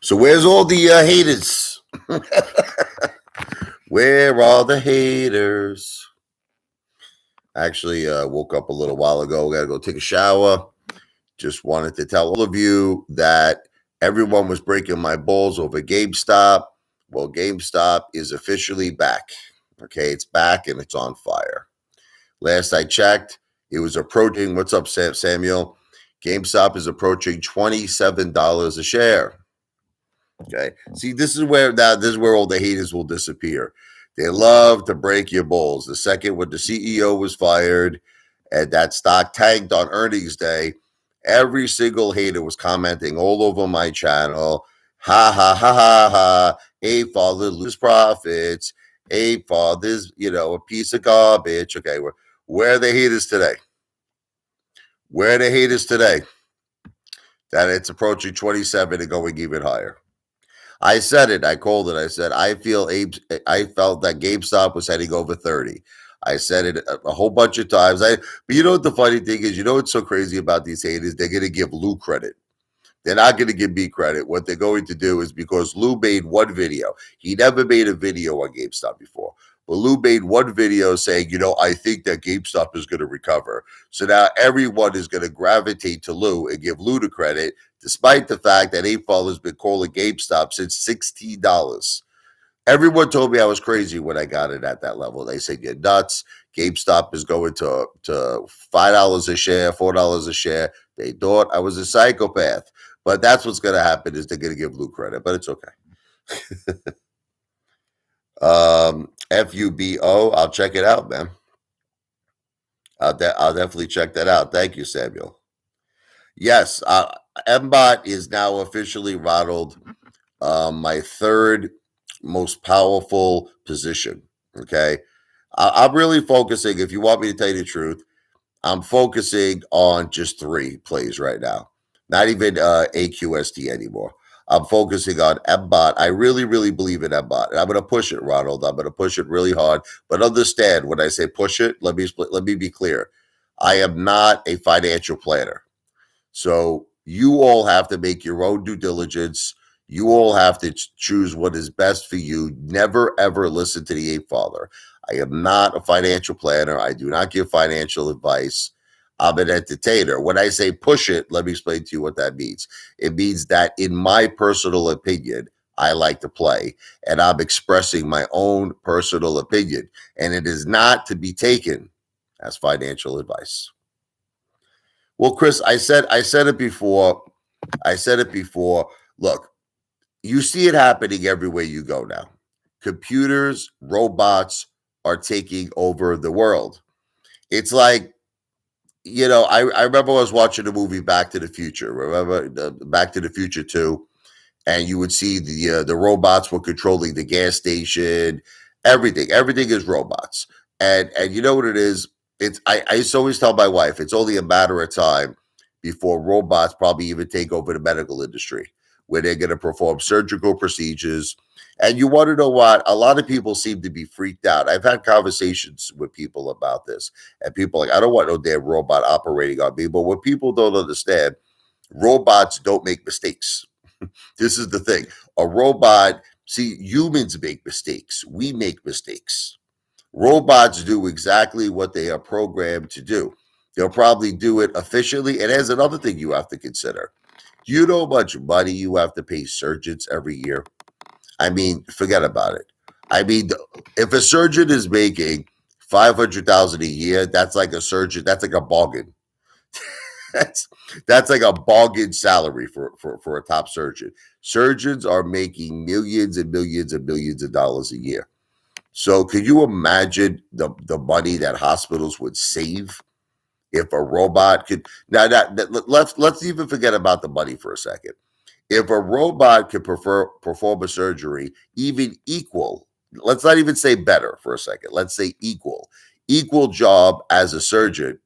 So where's all the haters? Where are the haters? Actually, woke up a little while ago. Got to go take a shower. Just wanted to tell all of you that everyone was breaking my balls over GameStop. Well, GameStop is officially back. Okay, it's back and it's on fire. Last I checked, it was approaching. What's up, Samuel? GameStop is approaching $27 a share. Okay. See, this is where all the haters will disappear. They love to break your balls. The second when the CEO was fired and that stock tanked on earnings day, every single hater was commenting all over my channel. Ha ha ha ha ha. Apefather lose profits. Apefather's, a piece of garbage. Okay, where are the haters today? Where are the haters today? That it's approaching 27 and going even higher. I said it. I called it. I said, I felt that GameStop was heading over 30. I said it a whole bunch of times. But you know what the funny thing is? You know what's so crazy about these haters? They're going to give Lou credit. They're not going to give me credit. What they're going to do is because Lou made one video. He never made a video on GameStop before. But Lou made one video saying, I think that GameStop is going to recover. So now everyone is going to gravitate to Lou and give Lou the credit, despite the fact that Apefather has been calling GameStop since $16. Everyone told me I was crazy when I got it at that level. They said, you're nuts. GameStop is going to $5 a share, $4 a share. They thought I was a psychopath. But that's what's going to happen is they're going to give Lou credit, but it's okay. FUBO, I'll check it out, man. I'll definitely check that out. Thank you, Samuel. Yes, MBOT is now officially rattled. My third most powerful position. Okay, I'm really focusing. If you want me to tell you the truth, I'm focusing on just 3 plays right now. Not even AQST anymore. I'm focusing on MBOT. I really, really believe in MBOT. And I'm going to push it, Ronald. I'm going to push it really hard. But understand, when I say push it, let me be clear. I am not a financial planner. So you all have to make your own due diligence. You all have to choose what is best for you. Never, ever listen to the Apefather. I am not a financial planner. I do not give financial advice. I'm an entertainer. When I say push it, let me explain to you what that means. It means that in my personal opinion, I like to play, and I'm expressing my own personal opinion, and it is not to be taken as financial advice. Well, Chris, I said it before. Look, you see it happening everywhere you go now. Computers, robots are taking over the world. It's like, I remember I was watching the movie Back to the Future. Remember Back to the Future 2? And you would see the robots were controlling the gas station. Everything is robots. And you know what it is? I used to always tell my wife, it's only a matter of time before robots probably even take over the medical industry, where they're going to perform surgical procedures. And you want to know what? A lot of people seem to be freaked out. I've had conversations with people about this, and people are like, I don't want no damn robot operating on me. But what people don't understand, robots don't make mistakes. This is the thing. A robot, see, humans make mistakes. We make mistakes. Robots do exactly what they are programmed to do. They'll probably do it efficiently. And there's another thing you have to consider. Do you know how much money you have to pay surgeons every year? I mean, forget about it. I mean, if a surgeon is making $500,000 a year, that's like a surgeon. That's like a bargain. that's like a bargain salary for a top surgeon. Surgeons are making millions and millions and millions of dollars a year. So can you imagine the money that hospitals would save if a robot could? Now, let's even forget about the money for a second. If a robot could perform a surgery even equal, let's not even say better for a second. Let's say equal job as a surgeon.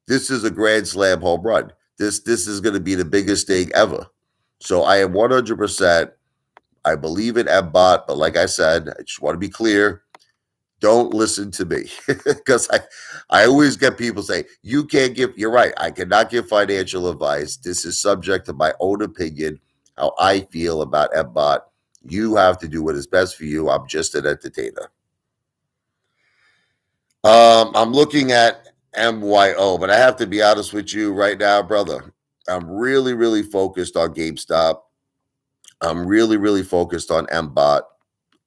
This is a grand slam home run. This is going to be the biggest thing ever. So I am 100%. I believe in MBOT, but like I said, I just want to be clear. Don't listen to me, because I always get people say, you can't give, you're right, I cannot give financial advice. This is subject to my own opinion. how I feel about MBOT. You have to do what is best for you. I'm just an entertainer. I'm looking at MYO, but I have to be honest with you right now, brother. I'm really, really focused on GameStop. I'm really, really focused on MBOT.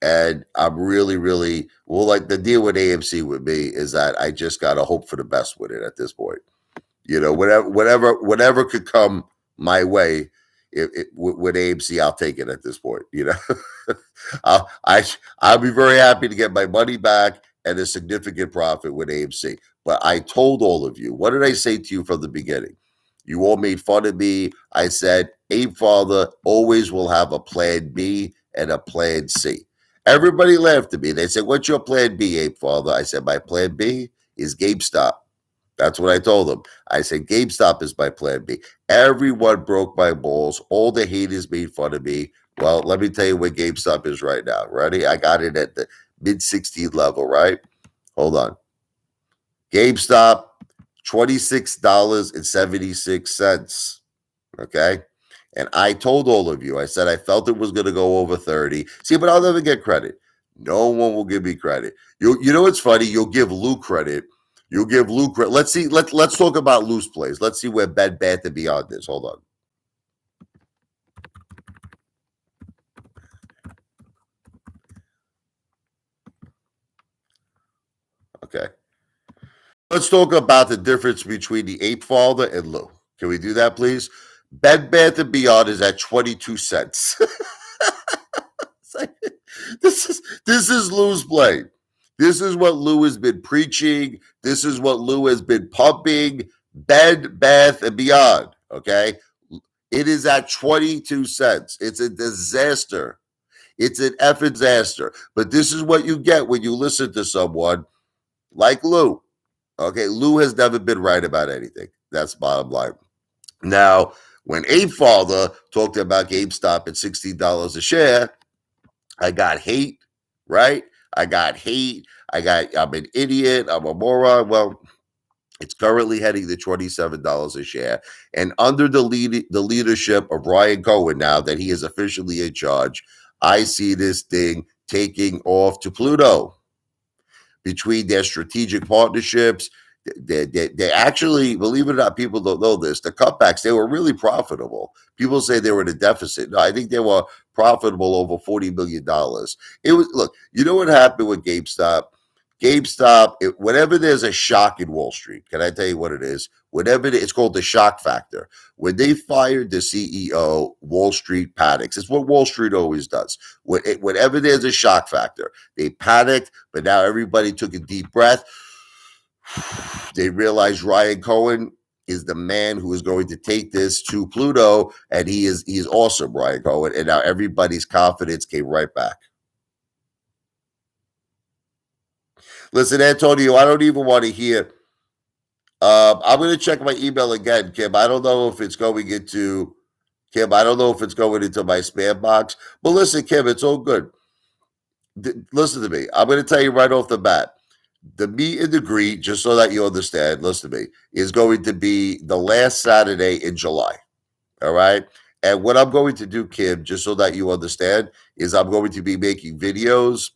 And I'm really, really well. Like the deal with AMC with me is that I just gotta hope for the best with it at this point. You know, whatever could come my way, with AMC, I'll take it at this point. You know, I'll be very happy to get my money back and a significant profit with AMC. But I told all of you, what did I say to you from the beginning? You all made fun of me. I said, Apefather always will have a plan B and a plan C. Everybody laughed at me. They said, what's your plan B, Apefather? I said, my plan B is GameStop. That's what I told them. I said, GameStop is my plan B. Everyone broke my balls. All the haters made fun of me. Well, let me tell you where GameStop is right now. Ready? I got it at the mid-16 level, right? Hold on. GameStop, $26.76. Okay? And I told all of you, I said I felt it was going to go over 30. See, but I'll never get credit. No one will give me credit. You know what's funny? You'll give Lou credit. You'll give Lou credit. Let's see. Let's talk about Lou's plays. Let's see where Bed Bath & Beyond is. Hold on. Okay. Let's talk about the difference between the Apefather and Lou. Can we do that, please? Bed Bath & Beyond is at 22 cents. This is Lou's play. This is what Lou has been preaching. This is what Lou has been pumping. Bed Bath & Beyond. Okay. It is at 22 cents. It's a disaster. It's an effing disaster. But this is what you get when you listen to someone like Lou. Okay. Lou has never been right about anything. That's bottom line. Now, when Apefather talked about GameStop at $16 a share, I got hate, right? I got hate. I'm an idiot. I'm a moron. Well, it's currently heading to $27 a share. And under the leadership of Ryan Cohen, now that he is officially in charge, I see this thing taking off to Pluto. Between their strategic partnerships, they actually, believe it or not, people don't know this, the cutbacks, they were really profitable. People say they were in a deficit. No, I think they were profitable over $40 million. It was, look, you know what happened with GameStop? Whenever there's a shock in Wall Street, can I tell you what it is? It's called the shock factor. When they fired the CEO, Wall Street panics. It's what Wall Street always does. Whenever there's a shock factor, they panicked, but now everybody took a deep breath. They realized Ryan Cohen is the man who is going to take this to Pluto, and he is awesome, Ryan Cohen. And now everybody's confidence came right back. Listen, Antonio, I don't even want to hear. I'm going to check my email again, Kim. I don't know if it's going into my spam box. But listen, Kim, it's all good. Listen to me. I'm going to tell you right off the bat. The meet and the greet, just so that you understand, listen to me, is going to be the last Saturday in July. All right. And what I'm going to do, Kim, just so that you understand, is I'm going to be making videos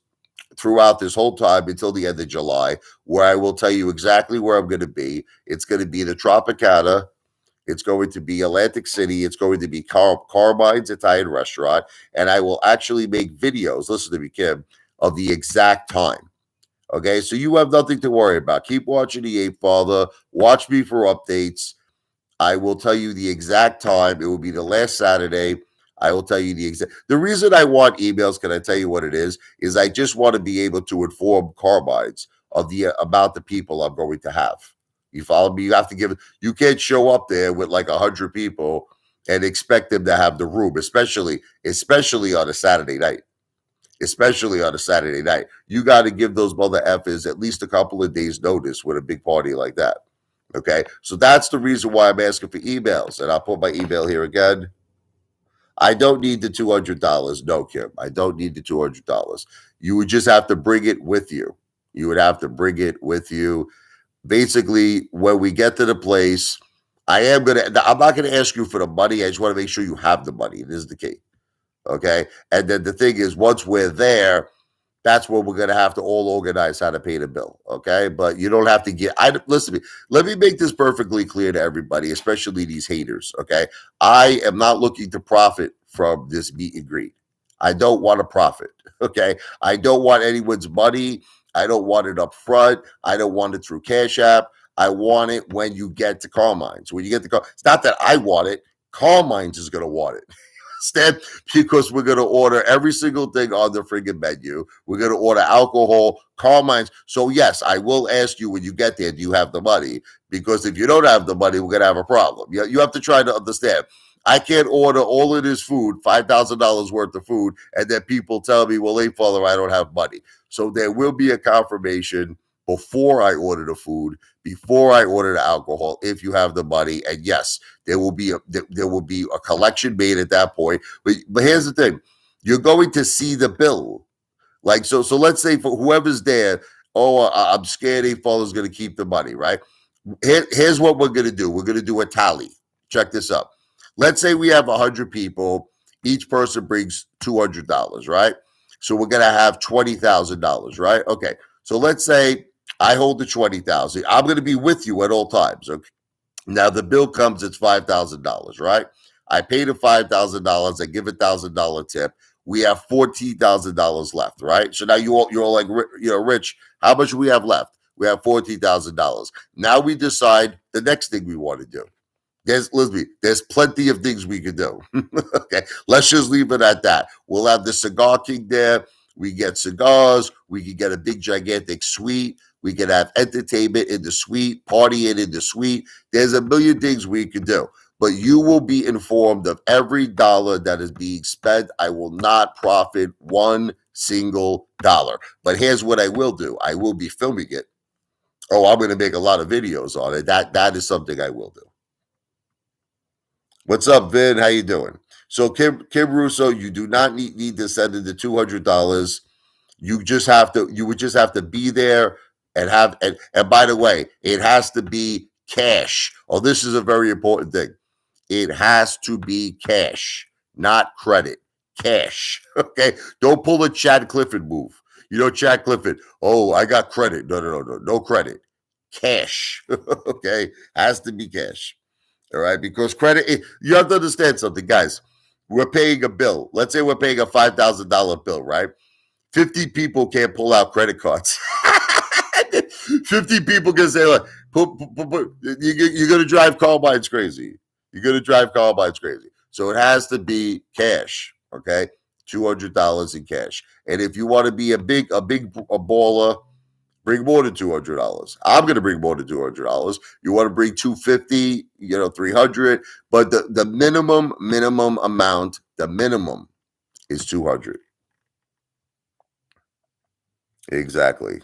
throughout this whole time until the end of July, where I will tell you exactly where I'm going to be. It's going to be the Tropicana. It's going to be Atlantic City. It's going to be Carmine's Italian Restaurant. And I will actually make videos, listen to me, Kim, of the exact time. Okay, so you have nothing to worry about. Keep watching the Apefather. Watch me for updates. I will tell you the exact time. It will be the last Saturday. I will tell you the exact. The reason I want emails, can I tell you what it is I just want to be able to inform Carmine's about the people I'm going to have. You follow me? You have to give it. You can't show up there with like 100 people and expect them to have the room, especially on a Saturday night. You got to give those mother effers at least a couple of days notice with a big party like that. Okay. So that's the reason why I'm asking for emails. And I'll put my email here again. I don't need the $200. No, Kim. I don't need the $200. You would just have to bring it with you. Basically, when we get to the place, I'm not gonna ask you for the money. I just want to make sure you have the money. This is the key. Okay. And then the thing is, once we're there, that's where we're going to have to all organize how to pay the bill. Okay. But you don't have to listen to me. Let me make this perfectly clear to everybody, especially these haters. Okay. I am not looking to profit from this meet and greet. I don't want to profit. Okay. I don't want anyone's money. I don't want it up front. I don't want it through Cash App. I want it when you get to Carmine's. When you get to it's not that I want it. Carmine's is going to want it. Instead, because we're going to order every single thing on the friggin' menu. We're going to order alcohol, Carmine's. So, yes, I will ask you when you get there, do you have the money? Because if you don't have the money, we're going to have a problem. You have to try to understand. I can't order all of this food, $5,000 worth of food, and then people tell me, well, Apefather, I don't have money. So there will be a confirmation before I order the food, before I order the alcohol, if you have the money. And yes, there will be a collection made at that point. But here's the thing: you're going to see the bill. Like so let's say for whoever's there, I'm scared Apefather's going to keep the money, right? Here's what we're going to do. We're going to do a tally. Check this out. Let's say we have 100 people. Each person brings $200, right? So we're going to have $20,000, right? Okay. So let's say I hold the 20,000. I'm going to be with you at all times. Okay. Now the bill comes, it's $5,000, right? I pay the $5,000. I give $1,000 tip. We have $14,000 left, right? So now you're all like, Rich, how much do we have left? We have $14,000. Now we decide the next thing we want to do. There's plenty of things we can do. Okay, let's just leave it at that. We'll have the Cigar King there. We get cigars. We can get a big, gigantic suite. We can have entertainment in the suite, partying in the suite. There's a million things we can do. But you will be informed of every dollar that is being spent. I will not profit one single dollar. But here's what I will do. I will be filming it. Oh, I'm going to make a lot of videos on it. That is something I will do. What's up, Vin? How you doing? So Kim Russo, you do not need to send in the $200. You would just have to be there and by the way, it has to be cash. Oh, this is a very important thing. It has to be cash, not credit. Cash. Okay. Don't pull a Chad Clifford move. Chad Clifford. Oh, I got credit. No credit. Cash. Okay. Has to be cash. All right, because credit, you have to understand something, guys. We're paying a bill. Let's say we're paying a $5,000 bill, right? 50 people can't pull out credit cards. 50 people can say, like, you're going to drive Carmine's crazy. You're going to drive Carmine's crazy. So it has to be cash, okay? $200 in cash. And if you want to be a baller, bring more than $200. I'm going to bring more than $200. You want to bring $250, $300, but the minimum amount, the minimum is $200. Exactly.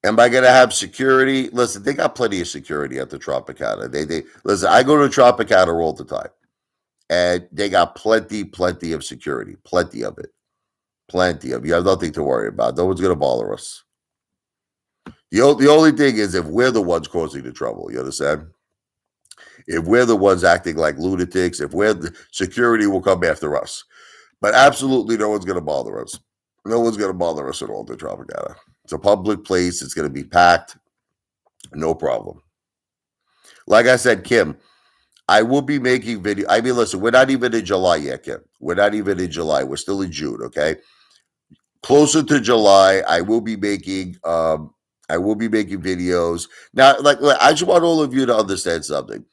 Am I going to have security? Listen, they got plenty of security at the Tropicana. They listen. I go to Tropicana all the time, and they got plenty of security, plenty of it. Plenty of. You have nothing to worry about. No one's going to bother us. The only thing is if we're the ones causing the trouble. You understand? If we're the ones acting like lunatics, security will come after us. But absolutely no one's going to bother us. No one's going to bother us at all at the Tropicana. It's a public place. It's going to be packed. No problem. Like I said, Kim, I will be making video. I mean, listen, we're not even in July yet, Kim. We're not even in July. We're still in June, okay? Closer to July, I will be making videos. Now, like I just want all of you to understand something.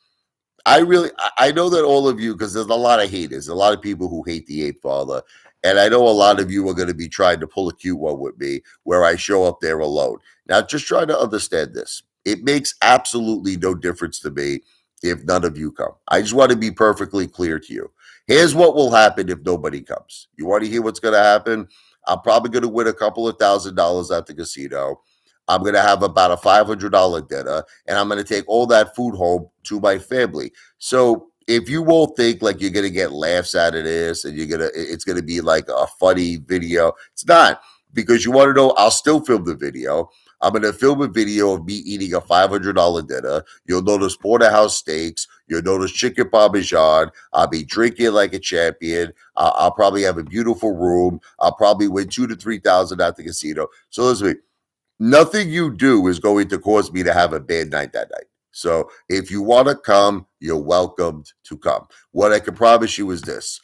I know that all of you, because there's a lot of haters, a lot of people who hate the Apefather, and I know a lot of you are going to be trying to pull a cute one with me where I show up there alone. Now, just try to understand this. It makes absolutely no difference to me if none of you come. I just want to be perfectly clear to you. Here's what will happen if nobody comes. You want to hear what's going to happen? I'm probably going to win a couple of $1,000s at the casino. I'm going to have about a $500 dinner, and I'm going to take all that food home to my family. So if you won't think like you're going to get laughs out of this and it's going to be like a funny video, it's not, because you want to know, I'll still film the video. I'm going to film a video of me eating a $500 dinner. You'll notice porterhouse steaks. You'll notice chicken parmesan. I'll be drinking like a champion. I'll probably have a beautiful room. I'll probably win 2,000 to 3,000 at the casino. So listen, nothing you do is going to cause me to have a bad night that night. So if you want to come, you're welcomed to come. What I can promise you is this.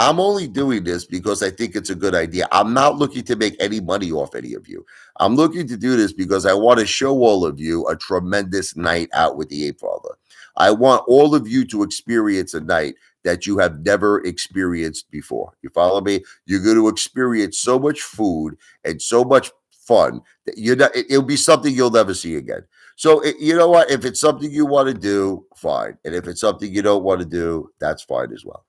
I'm only doing this because I think it's a good idea. I'm not looking to make any money off any of you. I'm looking to do this because I want to show all of you a tremendous night out with the Apefather. I want all of you to experience a night that you have never experienced before. You follow me? You're going to experience so much food and so much fun that it'll be something you'll never see again. So you know what? If it's something you want to do, fine. And if it's something you don't want to do, that's fine as well.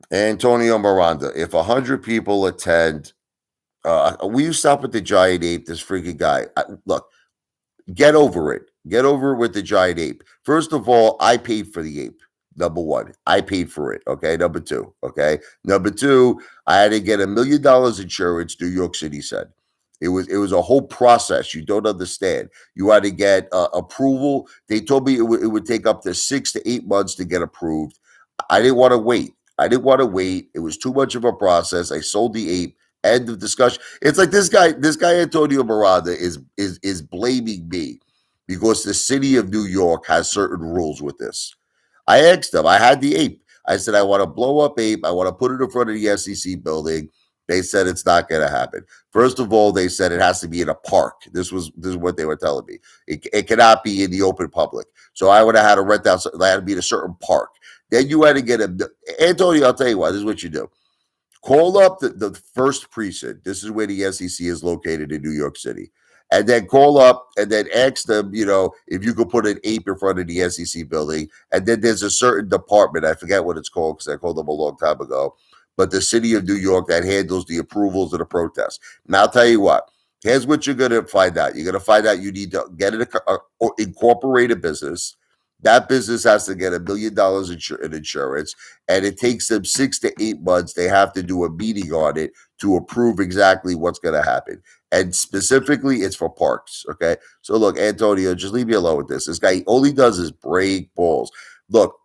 Antonio Miranda, if 100 people attend, will you stop with the giant ape? This freaking guy. Look, get over it. Get over it with the giant ape. First of all, I paid for the ape. Number one, I paid for it. Okay. Number two. Okay. Number two, I had to get $1 million insurance. New York City said it was a whole process. You don't understand. You had to get approval. They told me it would take up to 6 to 8 months to get approved. I didn't want to wait. It was too much of a process. I sold the ape. End of discussion. It's like this guy Antonio Miranda is blaming me because the city of New York has certain rules with this. I asked them. I had the ape. I said I want to blow up ape. I want to put it in front of the SEC building. They said it's not going to happen. First of all, they said it has to be in a park. This is what they were telling me. It cannot be in the open public. So I would have had to rent out. I had to be in a certain park. Then you had to get Antonio, I'll tell you what, this is what you do. Call up the first precinct. This is where the SEC is located in New York City. And then call up and then ask them, if you could put an ape in front of the SEC building. And then there's a certain department, I forget what it's called because I called them a long time ago, but the city of New York that handles the approvals of the protests. Now, I'll tell you what. Here's what you're going to find out. You're going to find out you need to get or incorporate a business. That business has to get $1 million in insurance, and it takes them 6 to 8 months. They have to do a meeting on it to approve exactly what's going to happen. And specifically, it's for parks, okay? So look, Antonio, just leave me alone with this. This guy only does is break balls. Look,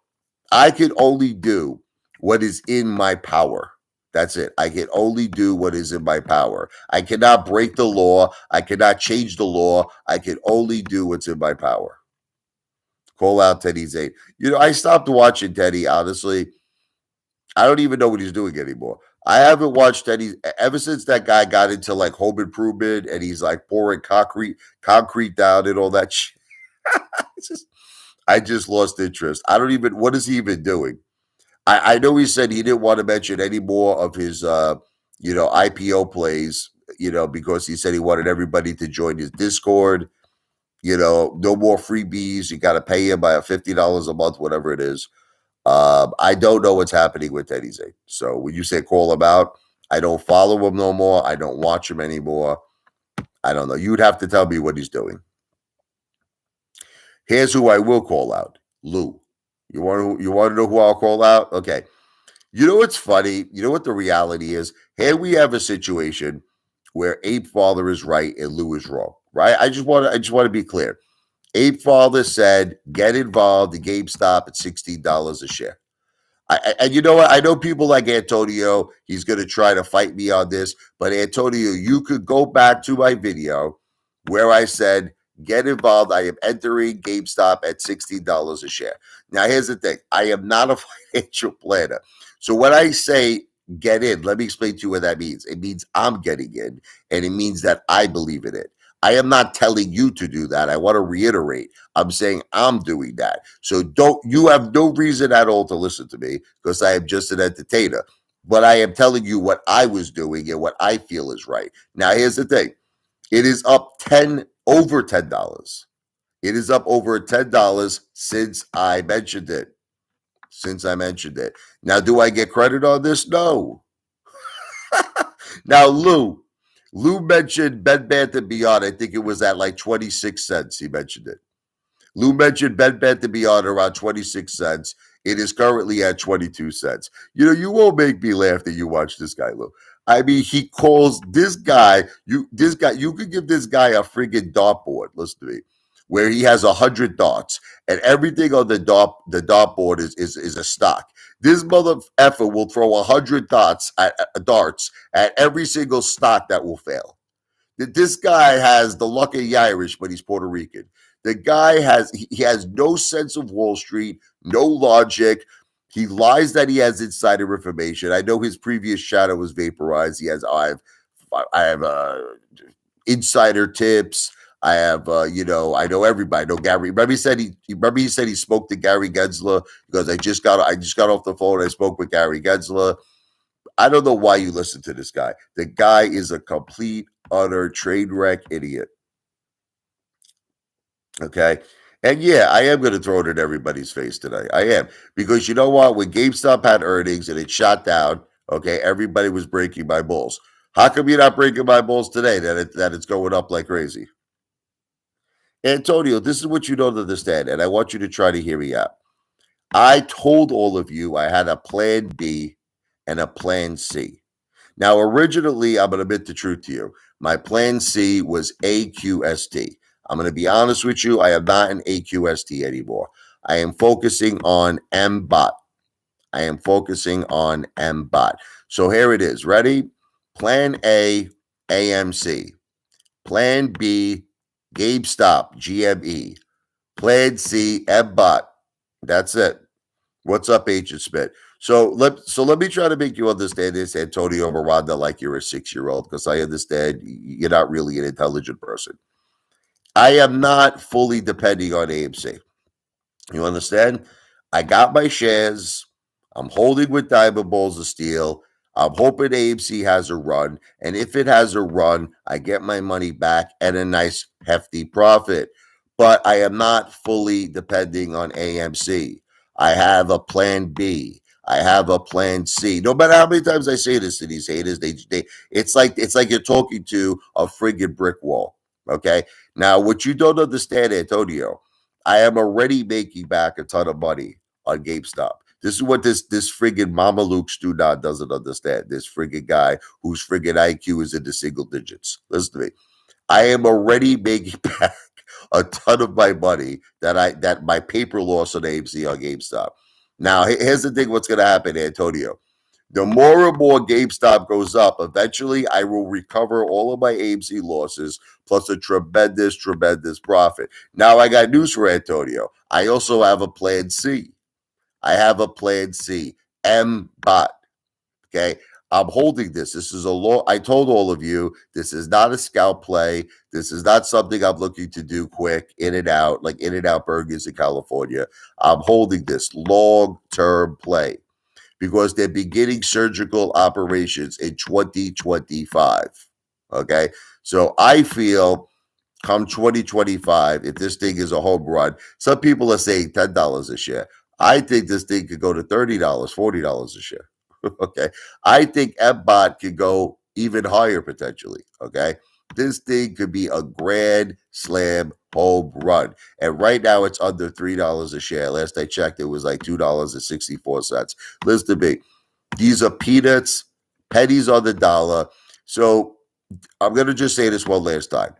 I can only do what is in my power. That's it. I can only do what is in my power. I cannot break the law. I cannot change the law. I can only do what's in my power. Call out Teddy Zane. I stopped watching Teddy, honestly. I don't even know what he's doing anymore. I haven't watched Teddy ever since that guy got into like home improvement and he's like pouring concrete down and all that shit. I just lost interest. What is he even doing? I know he said he didn't want to mention any more of his, IPO plays, because he said he wanted everybody to join his Discord. No more freebies. You got to pay him by $50 a month, whatever it is. I don't know what's happening with Teddy Zane. So when you say call him out, I don't follow him no more. I don't watch him anymore. I don't know. You'd have to tell me what he's doing. Here's who I will call out. Lou. You want to know who I'll call out? Okay. You know what's funny? You know what the reality is? Here we have a situation where Apefather is right and Lou is wrong. Right? I just want to be clear. Apefather said, get involved in GameStop at $16 a share. And you know what? I know people like Antonio, he's going to try to fight me on this. But Antonio, you could go back to my video where I said, get involved. I am entering GameStop at $16 a share. Now, here's the thing. I am not a financial planner. So when I say get in, let me explain to you what that means. It means I'm getting in, and it means that I believe in it. I am not telling you to do that. I want to reiterate. I'm saying I'm doing that. So you have no reason at all to listen to me because I am just an entertainer. But I am telling you what I was doing and what I feel is right. Now, here's the thing. It is up over $10. It is up over $10 since I mentioned it. Now, do I get credit on this? No. Now, Lou mentioned Bed Bath & Beyond. I think it was at like 26 cents. He mentioned it. Lou mentioned Bed Bath & Beyond around 26 cents. It is currently at 22 cents. You won't make me laugh that you watch this guy, Lou. I mean, he calls this guy, you could give this guy a friggin' dartboard, listen to me, where he has 100 darts, and everything on the dartboard is a stock. This mother effer will throw 100 darts at every single stock that will fail. This guy has the luck of the Irish, but he's Puerto Rican. The guy he has no sense of Wall Street, no logic. He lies that he has insider information. I know his previous shadow was vaporized. He has I have insider tips. I have I know everybody. I know Gary. Remember he said he spoke to Gary Gensler because I just got off the phone. I spoke with Gary Gensler. I don't know why you listen to this guy. The guy is a complete, utter train wreck idiot. Okay. And yeah, I am going to throw it in everybody's face today. I am. Because you know what? When GameStop had earnings and it shot down, okay, everybody was breaking my balls. How come you're not breaking my balls today that it's going up like crazy? Antonio, this is what you don't understand, and I want you to try to hear me out. I told all of you I had a plan B and a plan C. Now, originally, I'm going to admit the truth to you. My plan C was AQST. I'm going to be honest with you. I am not an AQST anymore. I am focusing on MBOT. I am focusing on MBOT. So here it is. Ready? Plan A, AMC. Plan B, GameStop, GME. Plan C, MBOT. That's it. What's up, Agent Smith? So let me try to make you understand this, Antonio Miranda, like you're a 6-year-old, because I understand you're not really an intelligent person. I am not fully depending on AMC. You understand? I got my shares. I'm holding with diamond balls of steel. I'm hoping AMC has a run. And if it has a run, I get my money back and a nice hefty profit. But I am not fully depending on AMC. I have a plan B. I have a plan C. No matter how many times I say this to these haters, it's like you're talking to a friggin' brick wall. Okay. Now, what you don't understand, Antonio, I am already making back a ton of money on GameStop. This is what this friggin' Mama Luke Studot doesn't understand. This friggin' guy whose friggin' IQ is in the single digits. Listen to me. I am already making back a ton of my money that my paper loss on AMC on GameStop. Now, here's the thing: what's going to happen, Antonio? The more and more GameStop goes up, eventually I will recover all of my AMC losses plus a tremendous, tremendous profit. Now I got news for Antonio. I also have a plan C. I have a plan C. MBOT. Okay. I'm holding this. This is a law. I told all of you, this is not a scalp play. This is not something I'm looking to do quick, in and out, like In and Out Burgers in California. I'm holding this long-term play because they're beginning surgical operations in 2025. Okay. So I feel come 2025, if this thing is a home run, some people are saying $10 a share. I think this thing could go to $30, $40 a share. Okay. I think MBOT could go even higher potentially. Okay. This thing could be a grand slam home run. And right now it's under $3 a share. Last I checked, it was like $2.64. Listen to me. These are peanuts, pennies on the dollar. So I'm going to just say this one last time.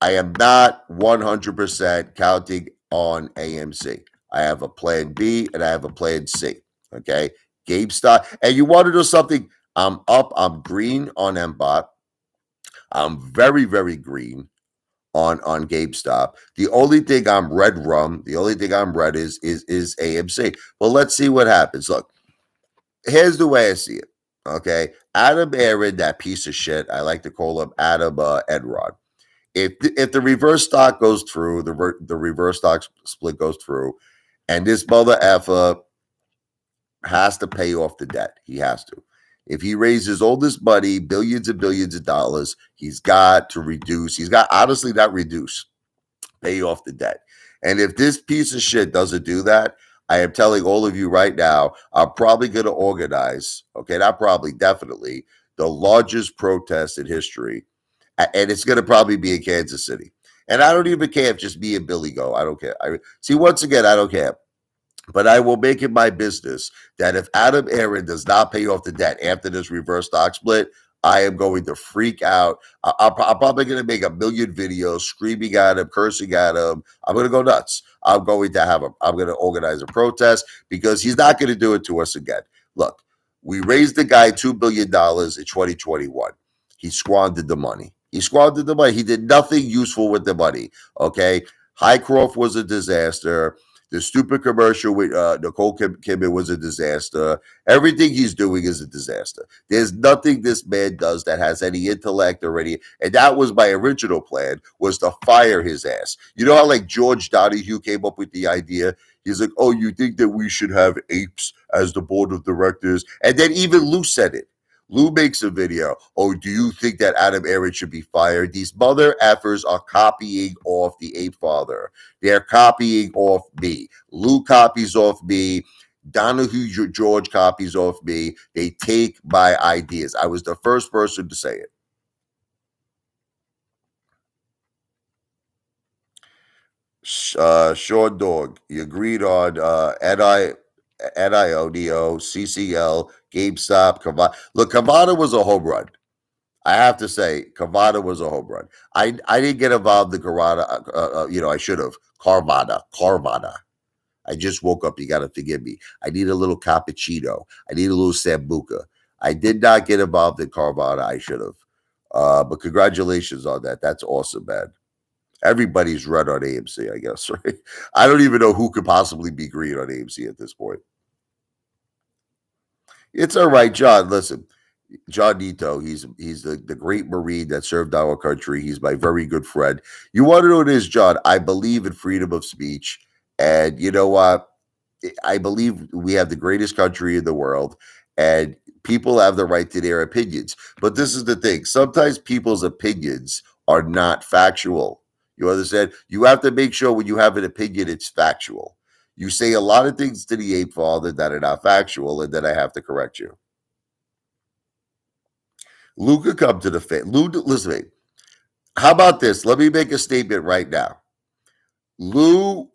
I am not 100% counting on AMC. I have a plan B and I have a plan C. Okay. GameStop. And you want to know something? I'm up. I'm green on MBOT. I'm very, very green on GameStop. The only thing I'm red rum. The only thing I'm red is AMC. Well, let's see what happens. Look, here's the way I see it. Okay. Adam Aaron, that piece of shit. I like to call him Adam Enron. If the reverse stock goes through, the reverse stock split goes through, and this mother effer has to pay off the debt. He has to. If he raises all this money, billions and billions of dollars, he's got to reduce. He's got honestly not reduce, pay off the debt. And if this piece of shit doesn't do that, I am telling all of you right now, I'm probably going to organize, okay, not probably, definitely, the largest protest in history. And it's going to probably be in Kansas City. And I don't even care if just me and Billy go. I don't care. Once again, I don't care. But I will make it my business that if Adam Aaron does not pay off the debt after this reverse stock split, I am going to freak out. I'm probably going to make a million videos screaming at him, cursing at him. I'm going to go nuts. I'm going to I'm going to organize a protest because he's not going to do it to us again. Look, we raised the guy $2 billion in 2021. He squandered the money. He squandered the money. He did nothing useful with the money. Okay. Highcroft was a disaster. The stupid commercial with Nicole Kidman was a disaster. Everything he's doing is a disaster. There's nothing this man does that has any intellect or any. And that was my original plan, was to fire his ass. You know how like George Donahue came up with the idea? He's like, oh, you think that we should have apes as the board of directors? And then even Lou said it. Lou makes a video. Oh, do you think that Adam Aaron should be fired? These mother effers are copying off the Apefather. They're copying off me. Lou copies off me. Donahue George copies off me. They take my ideas. I was the first person to say it. Sean Dog, you agreed on NIODO, CCL, GameStop, Cavada. Look, Cavada was a home run. I have to say, Cavada was a home run. I didn't get involved in Carvana. I should have. Carvana. I just woke up. You got to forgive me. I need a little cappuccino. I need a little sambuca. I did not get involved in Carvana. I should have. But congratulations on that. That's awesome, man. Everybody's red on AMC, I guess, right? I don't even know who could possibly be green on AMC at this point. It's all right, John. Listen, John Nito, he's the great Marine that served our country. He's my very good friend. You want to know what it is, John? I believe in freedom of speech. And you know what? I believe we have the greatest country in the world, and people have the right to their opinions. But this is the thing. Sometimes people's opinions are not factual. You understand? You have to make sure when you have an opinion, it's factual. You say a lot of things to the ape father that are not factual, and then I have to correct you. Lou could come to the fit. Lou, listen to me. How about this? Let me make a statement right now. Lou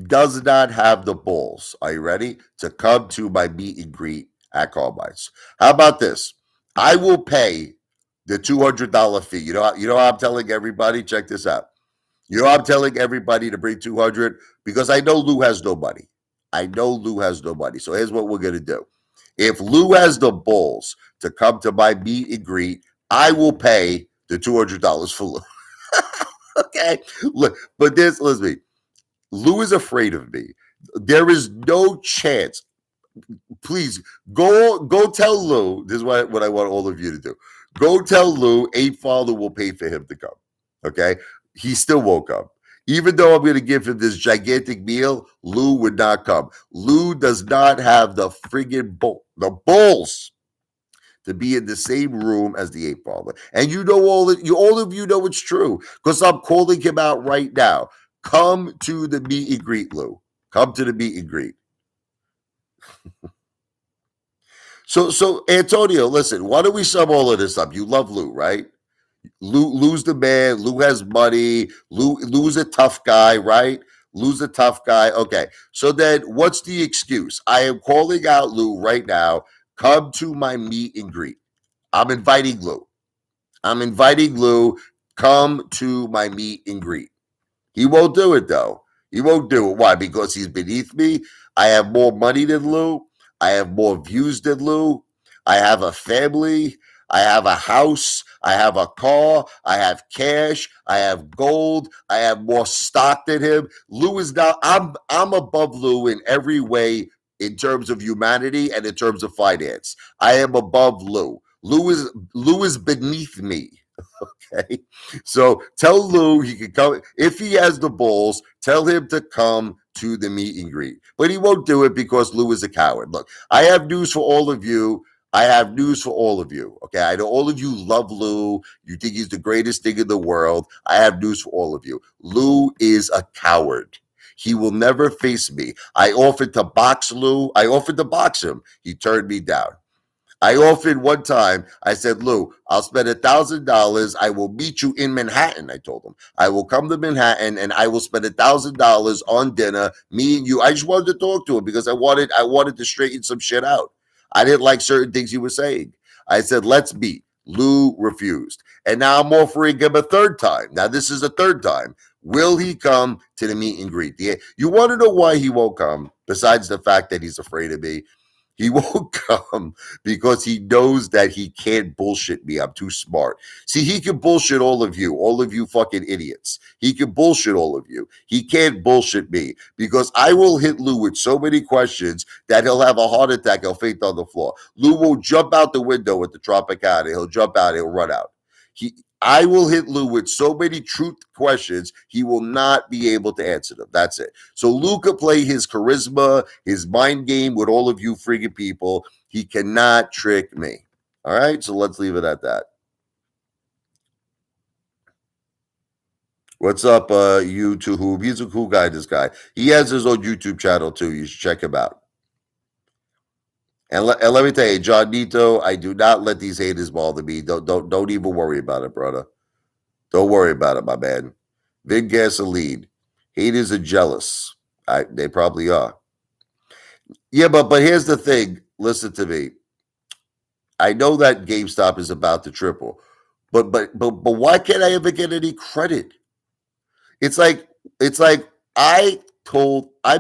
does not have the balls. Are you ready? To come to my meet and greet at Carmine's. How about this? I will pay the $200 fee. You know how I'm telling everybody? Check this out. You know I'm telling everybody to bring 200 because I know Lou has no money. I know Lou has no money. So here's what we're going to do. If Lou has the balls to come to my meet and greet, I will pay the $200 for Lou. Okay? Look, but listen to me. Lou is afraid of me. There is no chance. Please go tell Lou. This is what I want all of you to do. Go tell Lou Apefather will pay for him to come. Okay? He still won't come. Even though I'm going to give him this gigantic meal, Lou would not come. Lou does not have the friggin' balls to be in the same room as the Apefather. And you know all of you know it's true because I'm calling him out right now. Come to the meet and greet, Lou. Come to the meet and greet. So Antonio, listen, why don't we sum all of this up? You love Lou, right? Lou's the man. Lou has money. Lou's a tough guy, right? Lou's a tough guy. Okay. So then what's the excuse? I am calling out Lou right now. Come to my meet and greet. I'm inviting Lou. Come to my meet and greet. He won't do it though. He won't do it. Why? Because he's beneath me. I have more money than Lou. I have more views than Lou. I have a family. I have a house. I have a car. I have cash. I have gold. I have more stock than him. Lou is not. I'm above Lou in every way in terms of humanity and in terms of finance. I am above Lou. Lou is beneath me. Okay. So tell Lou he can come. If he has the balls, tell him to come to the meet and greet. But he won't do it because Lou is a coward. Look, I have news for all of you. Okay. I know all of you love Lou. You think he's the greatest thing in the world. I have news for all of you. Lou is a coward. He will never face me. I offered to box Lou. I offered to box him. He turned me down. I offered one time, I said, Lou, I'll spend $1,000. I will meet you in Manhattan. I told him, I will come to Manhattan and I will spend $1,000 on dinner, me and you. I just wanted to talk to him because I wanted to straighten some shit out. I didn't like certain things he was saying. I said, let's meet. Lou refused. And now I'm offering him a third time. Now, this is a third time. Will he come to the meet and greet? You want to know why he won't come, besides the fact that he's afraid of me? He won't come because he knows that he can't bullshit me. I'm too smart. See, he can bullshit all of you fucking idiots. He can bullshit all of you. He can't bullshit me because I will hit Lou with so many questions that he'll have a heart attack. He'll faint on the floor. Lou will jump out the window at the Tropicana. He'll jump out. He'll run out. I will hit Lou with so many truth questions, he will not be able to answer them. That's it. So Lou could play his charisma, his mind game with all of you friggin' people. He cannot trick me. All right, so let's leave it at that. What's up, YouTube? He's a cool guy, this guy. He has his own YouTube channel, too. You should check him out. And let me tell you, John Nito, I do not let these haters bother me. Don't even worry about it, brother. Don't worry about it, my man. Vin Gasoline. Haters are jealous. They probably are. Yeah, but here's the thing. Listen to me. I know that GameStop is about to triple, but why can't I ever get any credit? It's like I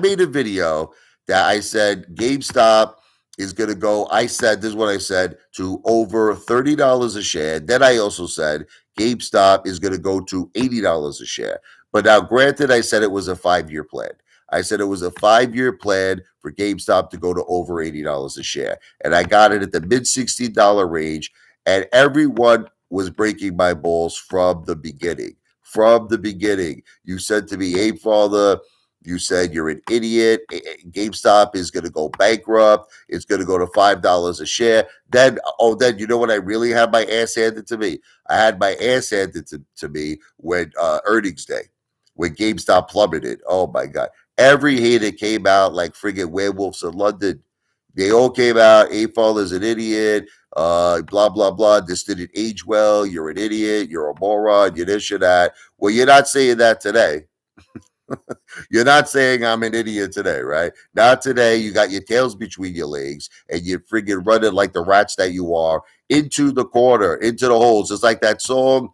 made a video that I said GameStop is going to go. I said, this is what I said, to over $30 a share. Then I also said GameStop is going to go to $80 a share. But now, granted, I said it was a 5-year plan. I said it was a 5-year plan for GameStop to go to over $80 a share. And I got it at the mid $60 range. And everyone was breaking my balls from the beginning. From the beginning. You said to me, Apefather, you said you're an idiot. GameStop is going to go bankrupt. It's going to go to $5 a share. Then you know what I really had my ass handed to me? I had my ass handed to me when earnings day, when GameStop plummeted. Oh, my God. Every hater came out like friggin' werewolves in London. They all came out. Apefather's an idiot. Blah, blah, blah. This didn't age well. You're an idiot. You're a moron. You're this, you're that. Well, you're not saying that today. You're not saying I'm an idiot today, right? Not today. You got your tails between your legs and you're friggin' running like the rats that you are into the corner, into the holes. It's like that song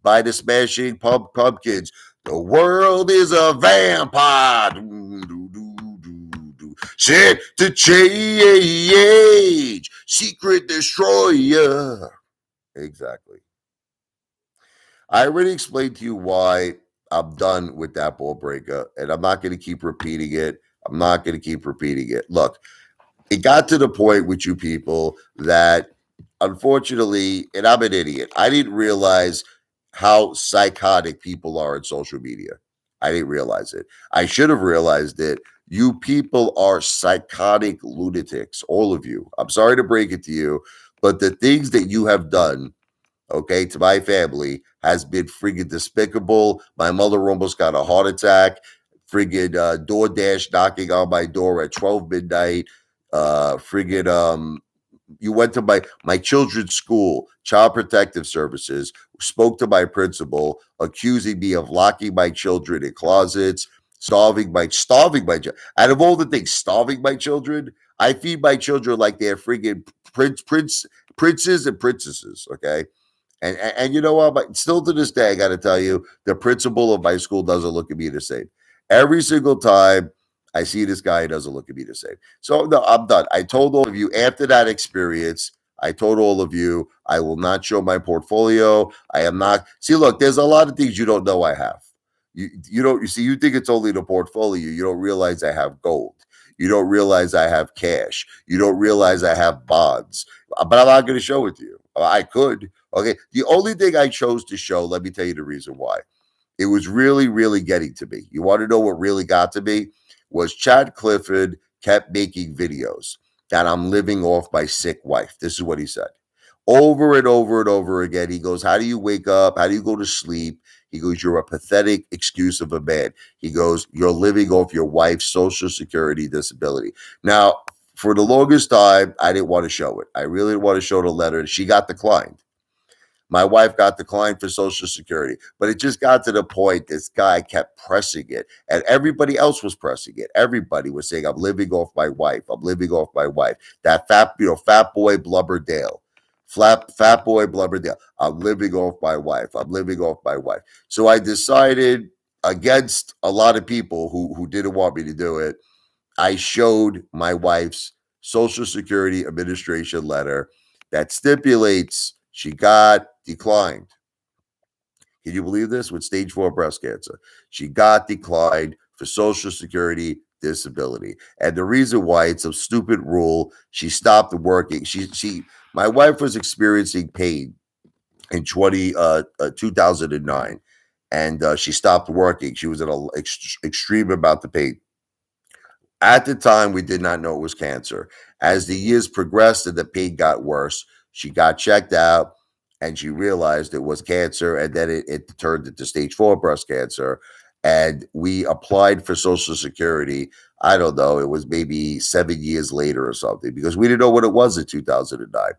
by the Smashing Pumpkins. The world is a vampire. Set to change. Secret destroyer. Exactly. I already explained to you why I'm done with that ball breaker, and I'm not going to keep repeating it. Look, it got to the point with you people that, unfortunately, and I'm an idiot, I didn't realize how psychotic people are in social media. I didn't realize it. I should have realized it. You people are psychotic lunatics, all of you. I'm sorry to break it to you, but the things that you have done, okay, to my family has been friggin' despicable. My mother almost got a heart attack. Friggin' DoorDash knocking on my door at 12 midnight. You went to my children's school, Child Protective Services, spoke to my principal, accusing me of locking my children in closets, starving my children. Out of all the things, starving my children, I feed my children like they're friggin' princes and princesses, okay? And you know what? But still to this day, I got to tell you, the principal of my school doesn't look at me the same. Every single time I see this guy, he doesn't look at me the same. So no, I'm done. I told all of you after that experience, I told all of you, I will not show my portfolio. I am not. See, look, there's a lot of things you don't know I have. You don't. You see, you think it's only the portfolio. You don't realize I have gold. You don't realize I have cash. You don't realize I have bonds. But I'm not going to show it to you. I could. Okay. The only thing I chose to show, let me tell you the reason why. It was really, really getting to me. You want to know what really got to me? Was Chad Clifford kept making videos that I'm living off my sick wife. This is what he said. Over and over and over again. He goes, how do you wake up? How do you go to sleep? He goes, you're a pathetic excuse of a man. He goes, you're living off your wife's Social Security disability. Now, for the longest time, I didn't want to show it. I really didn't want to show the letter. She got declined. My wife got declined for Social Security, but it just got to the point this guy kept pressing it, and everybody else was pressing it. Everybody was saying, "I'm living off my wife. I'm living off my wife." That fat boy Blubberdale, fat boy Blubberdale. I'm living off my wife. I'm living off my wife. So I decided, against a lot of people who didn't want me to do it, I showed my wife's Social Security Administration letter that stipulates she got declined. Can you believe this? With stage 4 breast cancer, she got declined for Social Security disability. And the reason why, it's a stupid rule. She stopped working. My wife was experiencing pain in 2009, and she stopped working. She was in an extreme amount of pain. At the time, we did not know it was cancer. As the years progressed and the pain got worse, she got checked out and she realized it was cancer. And then it turned into stage 4 breast cancer. And we applied for Social Security. I don't know, it was maybe 7 years later or something, because we didn't know what it was in 2009.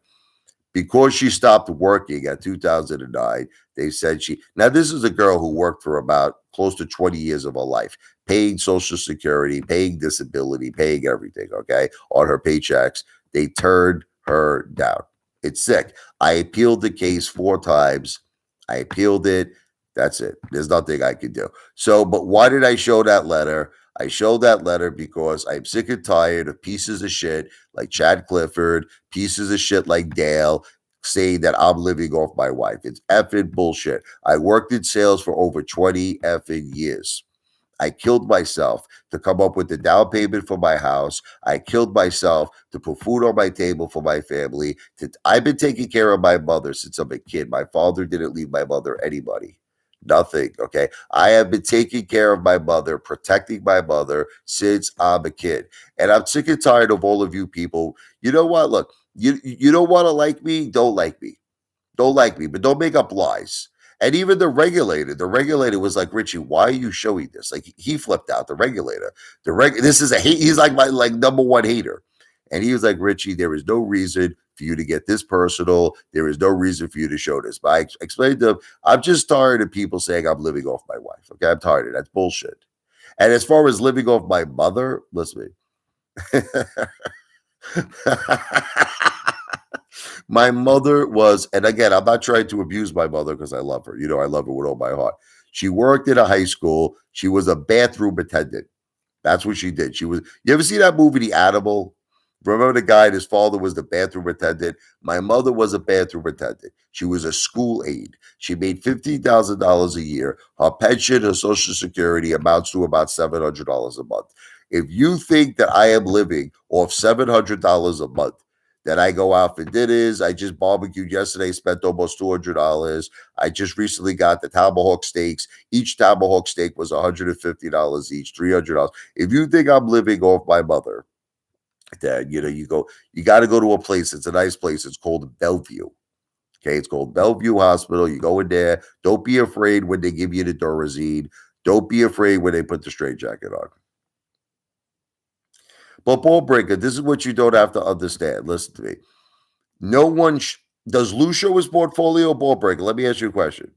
Because she stopped working at 2009, they said now this is a girl who worked for about close to 20 years of her life, paying Social Security, paying disability, paying everything, okay, on her paychecks. They turned her down. It's sick. I appealed the case 4 times. I appealed it. That's it. There's nothing I could do. So, but why did I show that letter? I showed that letter because I'm sick and tired of pieces of shit like Chad Clifford, pieces of shit like Dale, saying that I'm living off my wife. It's effing bullshit. I worked in sales for over 20 effing years. I killed myself to come up with the down payment for my house. I killed myself to put food on my table for my family. I've been taking care of my mother since I'm a kid. My father didn't leave my mother any money. Nothing. Okay. I have been taking care of my mother, protecting my mother since I'm a kid. And I'm sick and tired of all of you people. You know what? Look, you don't want to like me, don't like me. Don't like me, but don't make up lies. And even the regulator was like, Richie, why are you showing this? Like, he flipped out, the regulator. This is a hate. He's like my number one hater. And he was like, Richie, there is no reason for you to get this personal. There is no reason for you to show this. But I explained to him, I'm just tired of people saying I'm living off my wife. Okay, I'm tired of that. That's bullshit. And as far as living off my mother, listen to me. My mother was, and again, I'm not trying to abuse my mother because I love her. You know, I love her with all my heart. She worked in a high school. She was a bathroom attendant. That's what she did. You ever see that movie, The Animal? Remember the guy, his father was the bathroom attendant. My mother was a bathroom attendant. She was a school aide. She made $15,000 a year. Her pension, her Social Security amounts to about $700 a month. If you think that I am living off $700 a month, that I go out for dinners, I just barbecued yesterday, spent almost $200. I just recently got the tomahawk steaks. Each tomahawk steak was $150 each, $300. If you think I'm living off my mother, then you got to go to a place. It's a nice place. It's called Bellevue. Okay, it's called Bellevue Hospital. You go in there. Don't be afraid when they give you the Thorazine. Don't be afraid when they put the straitjacket on. But ball breaker, this is what you don't have to understand. Listen to me. No one does Lou show his portfolio, ball breaker. Let me ask you a question.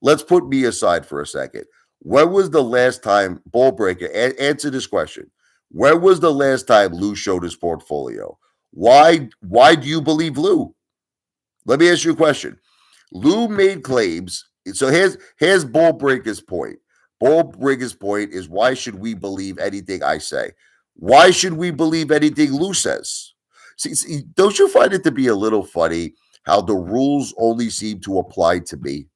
Let's put me aside for a second. When was the last time, ball breaker? Answer this question. When was the last time Lou showed his portfolio? Why do you believe Lou? Let me ask you a question. Lou made claims. So here's ball breaker's point. Ball breaker's point is, why should we believe anything I say? Why should we believe anything Lou says? See, don't you find it to be a little funny how the rules only seem to apply to me?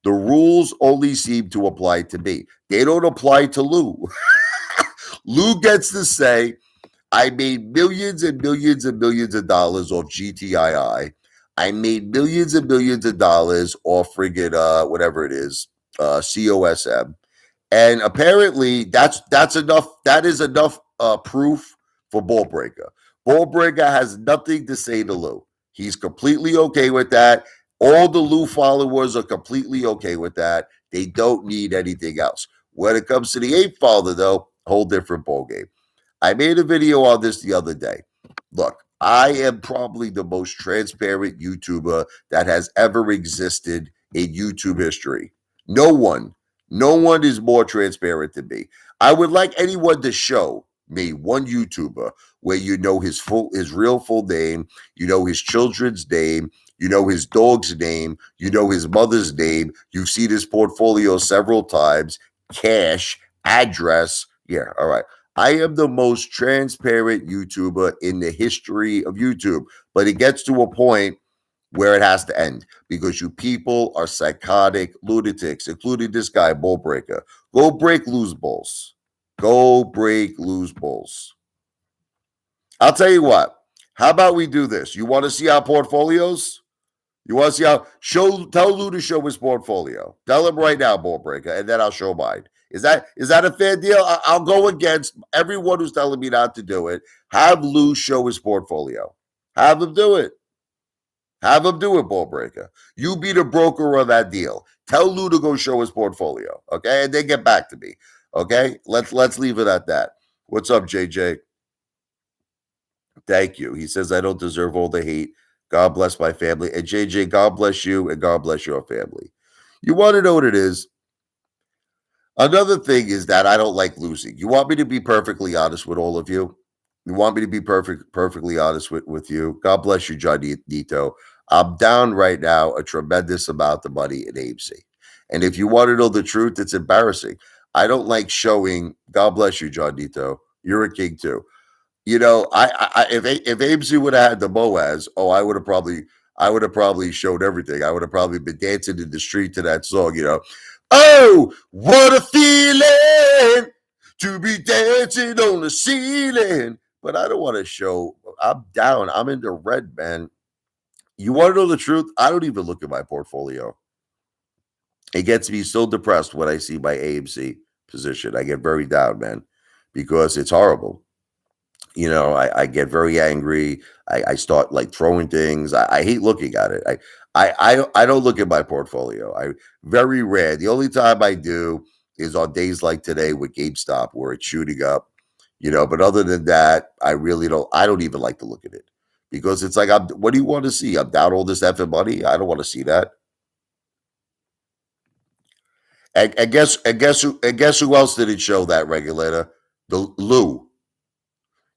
The rules only seem to apply to me. They don't apply to Lou. Lou gets to say, I made millions and millions and millions of dollars off GTII. I made millions and millions of dollars off friggin' whatever it is, COSM. And apparently that's enough. That is enough proof for Ballbreaker. Ballbreaker has nothing to say to Lou. He's completely okay with that. All the Lou followers are completely okay with that. They don't need anything else. When it comes to the Apefather, though, whole different ballgame. I made a video on this the other day. Look, I am probably the most transparent YouTuber that has ever existed in YouTube history. No one is more transparent than me. I would like anyone to show me one YouTuber where you know his real full name, you know his children's name, you know his dog's name, you know his mother's name, you've seen his portfolio several times, cash, address. Yeah, all right. I am the most transparent YouTuber in the history of YouTube, but it gets to a point where it has to end because you people are psychotic lunatics, including this guy, Bull Breaker. Go break loose bulls. Go break loose bulls. I'll tell you what. How about we do this? You want to see our portfolios? You want to see how tell Lou to show his portfolio. Tell him right now, Ball Breaker, and then I'll show mine. Is that a fair deal? I'll go against everyone who's telling me not to do it. Have Lou show his portfolio. Have him do it. Have him do it, Ball Breaker. You be the broker of that deal. Tell Lou to go show his portfolio. Okay. And then get back to me. Okay. Let's leave it at that. What's up, JJ? Thank you. He says, I don't deserve all the hate. God bless my family. And JJ, God bless you and God bless your family. You want to know what it is? Another thing is that I don't like losing. You want me to be perfectly honest with all of you? You want me to be perfectly honest with you? God bless you, John Nito. I'm down right now a tremendous amount of money in AMC. And if you want to know the truth, it's embarrassing. I don't like showing, God bless you, John Nito. You're a king too. You know, if AMC would have had the Boaz, I would have probably showed everything. I would have probably been dancing in the street to that song, you know. Oh, what a feeling to be dancing on the ceiling. But I don't want to show. I'm down. I'm in the red, man. You want to know the truth? I don't even look at my portfolio. It gets me so depressed when I see my AMC position. I get very down, man, because it's horrible. You know, I get very angry. I start like throwing things. I hate looking at it. I don't look at my portfolio. I very rare. The only time I do is on days like today with GameStop where it's shooting up. You know, but other than that, I really don't. I don't even like to look at it because it's like, what do you want to see? I'm down all this effing money. I don't want to see that. And guess who else didn't show that, regulator? The Lou.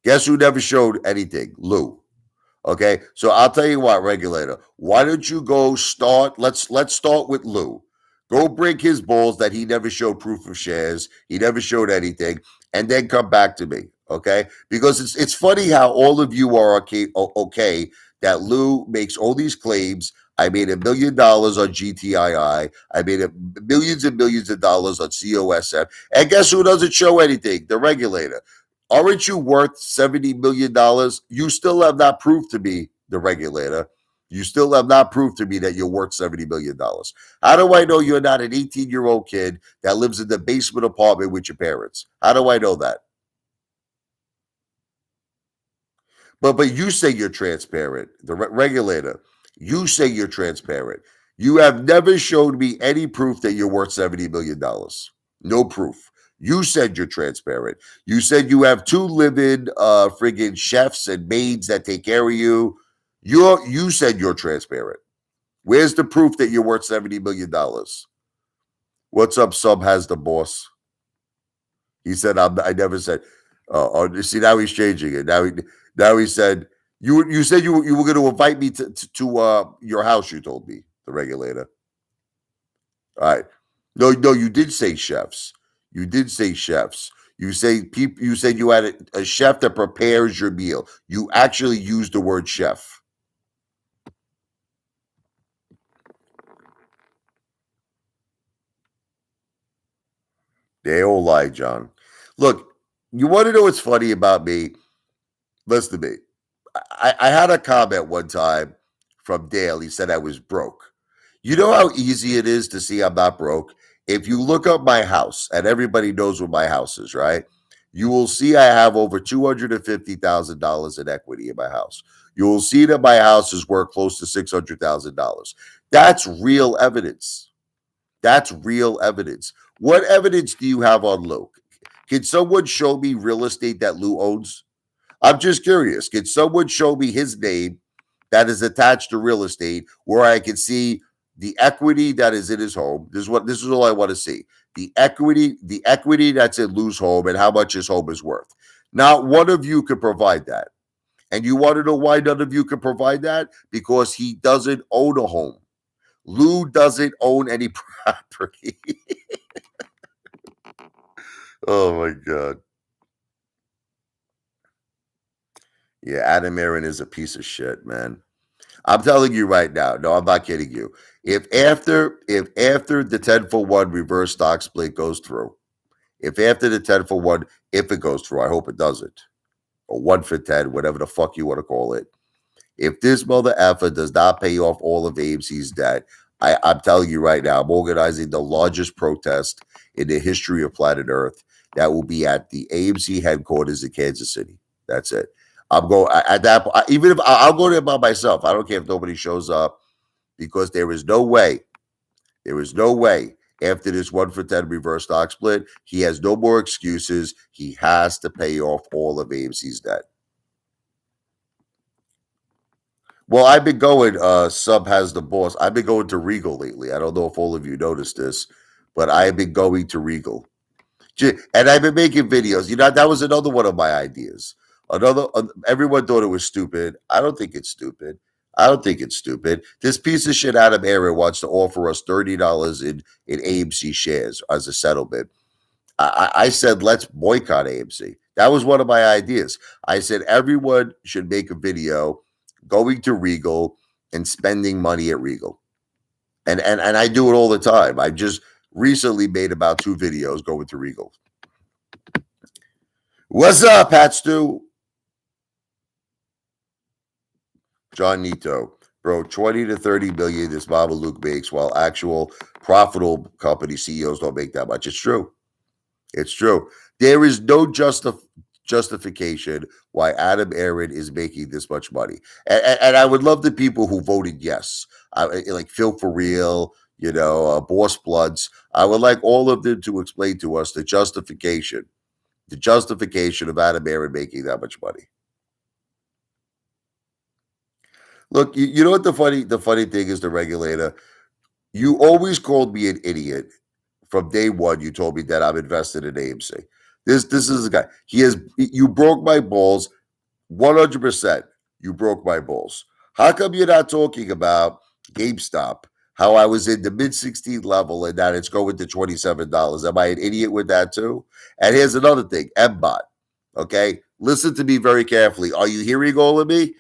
Guess who never showed anything? Lou. Okay, so I'll tell you what, regulator. Why don't you go start? Let's start with Lou. Go break his balls that he never showed proof of shares. He never showed anything, and then come back to me. Okay, because it's funny how all of you are okay that Lou makes all these claims. I made $1 million on GTII. I made millions and millions of dollars on COSF. And guess who doesn't show anything? The regulator. Aren't you worth $70 million? You still have not proved to me, the regulator. You still have not proved to me that you're worth $70 million. How do I know you're not an 18-year-old kid that lives in the basement apartment with your parents? How do I know that? But you say you're transparent. The regulator, you say you're transparent. You have never showed me any proof that you're worth $70 million. No proof. You said you're transparent. You said you have 2 live-in friggin' chefs and maids that take care of you. You said you're transparent. Where's the proof that you're worth $70 million? What's up, Sub has the boss? He said, I never said. See, now he's changing it. Now he said, you said you were going to invite me to your house, you told me, the regulator. All right. No, you did say chefs. You did say chefs. You say people. You said you had a chef that prepares your meal. You actually used the word chef. They all lie, John. Look, you want to know what's funny about me? Listen to me. I had a comment one time from Dale. He said I was broke. You know how easy it is to see I'm not broke? If you look up my house, and everybody knows what my house is, right? You will see I have over $250,000 in equity in my house. You will see that my house is worth close to $600,000. That's real evidence. That's real evidence. What evidence do you have on Luke? Can someone show me real estate that Lou owns? I'm just curious. Can someone show me his name that is attached to real estate where I can see the equity that is in his home? This is all I want to see. The equity that's in Lou's home and how much his home is worth. Not one of you could provide that. And you want to know why none of you can provide that? Because he doesn't own a home. Lou doesn't own any property. Oh my God. Yeah, Adam Aaron is a piece of shit, man. I'm telling you right now. No, I'm not kidding you. If after the 10-for-1 reverse stock split goes through, if after the 10-for-1, if it goes through, I hope it doesn't, or 1 for 10, whatever the fuck you want to call it. If this mother effer does not pay off all of AMC's debt, I'm telling you right now, I'm organizing the largest protest in the history of planet Earth. That will be at the AMC headquarters in Kansas City. That's it. I'm going at that point. Even if I'll go there by myself, I don't care if nobody shows up, because there is no way. There is no way after this 1-for-10 reverse stock split, he has no more excuses. He has to pay off all of AMC's debt. Well, I've been going, Sub has the boss. I've been going to Regal lately. I don't know if all of you noticed this, but I've been going to Regal. And I've been making videos. You know, that was another one of my ideas. Everyone thought it was stupid. I don't think it's stupid. I don't think it's stupid. This piece of shit Adam Aaron wants to offer us $30 in AMC shares as a settlement. I said, let's boycott AMC. That was one of my ideas. I said, everyone should make a video going to Regal and spending money at Regal. And I do it all the time. I just recently made about 2 videos going to Regal. What's up, Pat Stu? John Nito. Bro, 20 to 30 million this Mama Luke makes, while actual profitable company CEOs don't make that much. It's true. It's true. There is no justification why Adam Aaron is making this much money. And I would love the people who voted yes, like Phil For Real, Boss Bloods. I would like all of them to explain to us the justification of Adam Aaron making that much money. Look, you know what the funny thing is, the regulator, you always called me an idiot. From day one, you told me that I'm invested in AMC. This is a guy. You broke my balls 100%. You broke my balls. How come you're not talking about GameStop? How I was in the mid-16 level and that it's going to $27. Am I an idiot with that too? And here's another thing, MBOT. Okay, listen to me very carefully. Are you hearing all of me?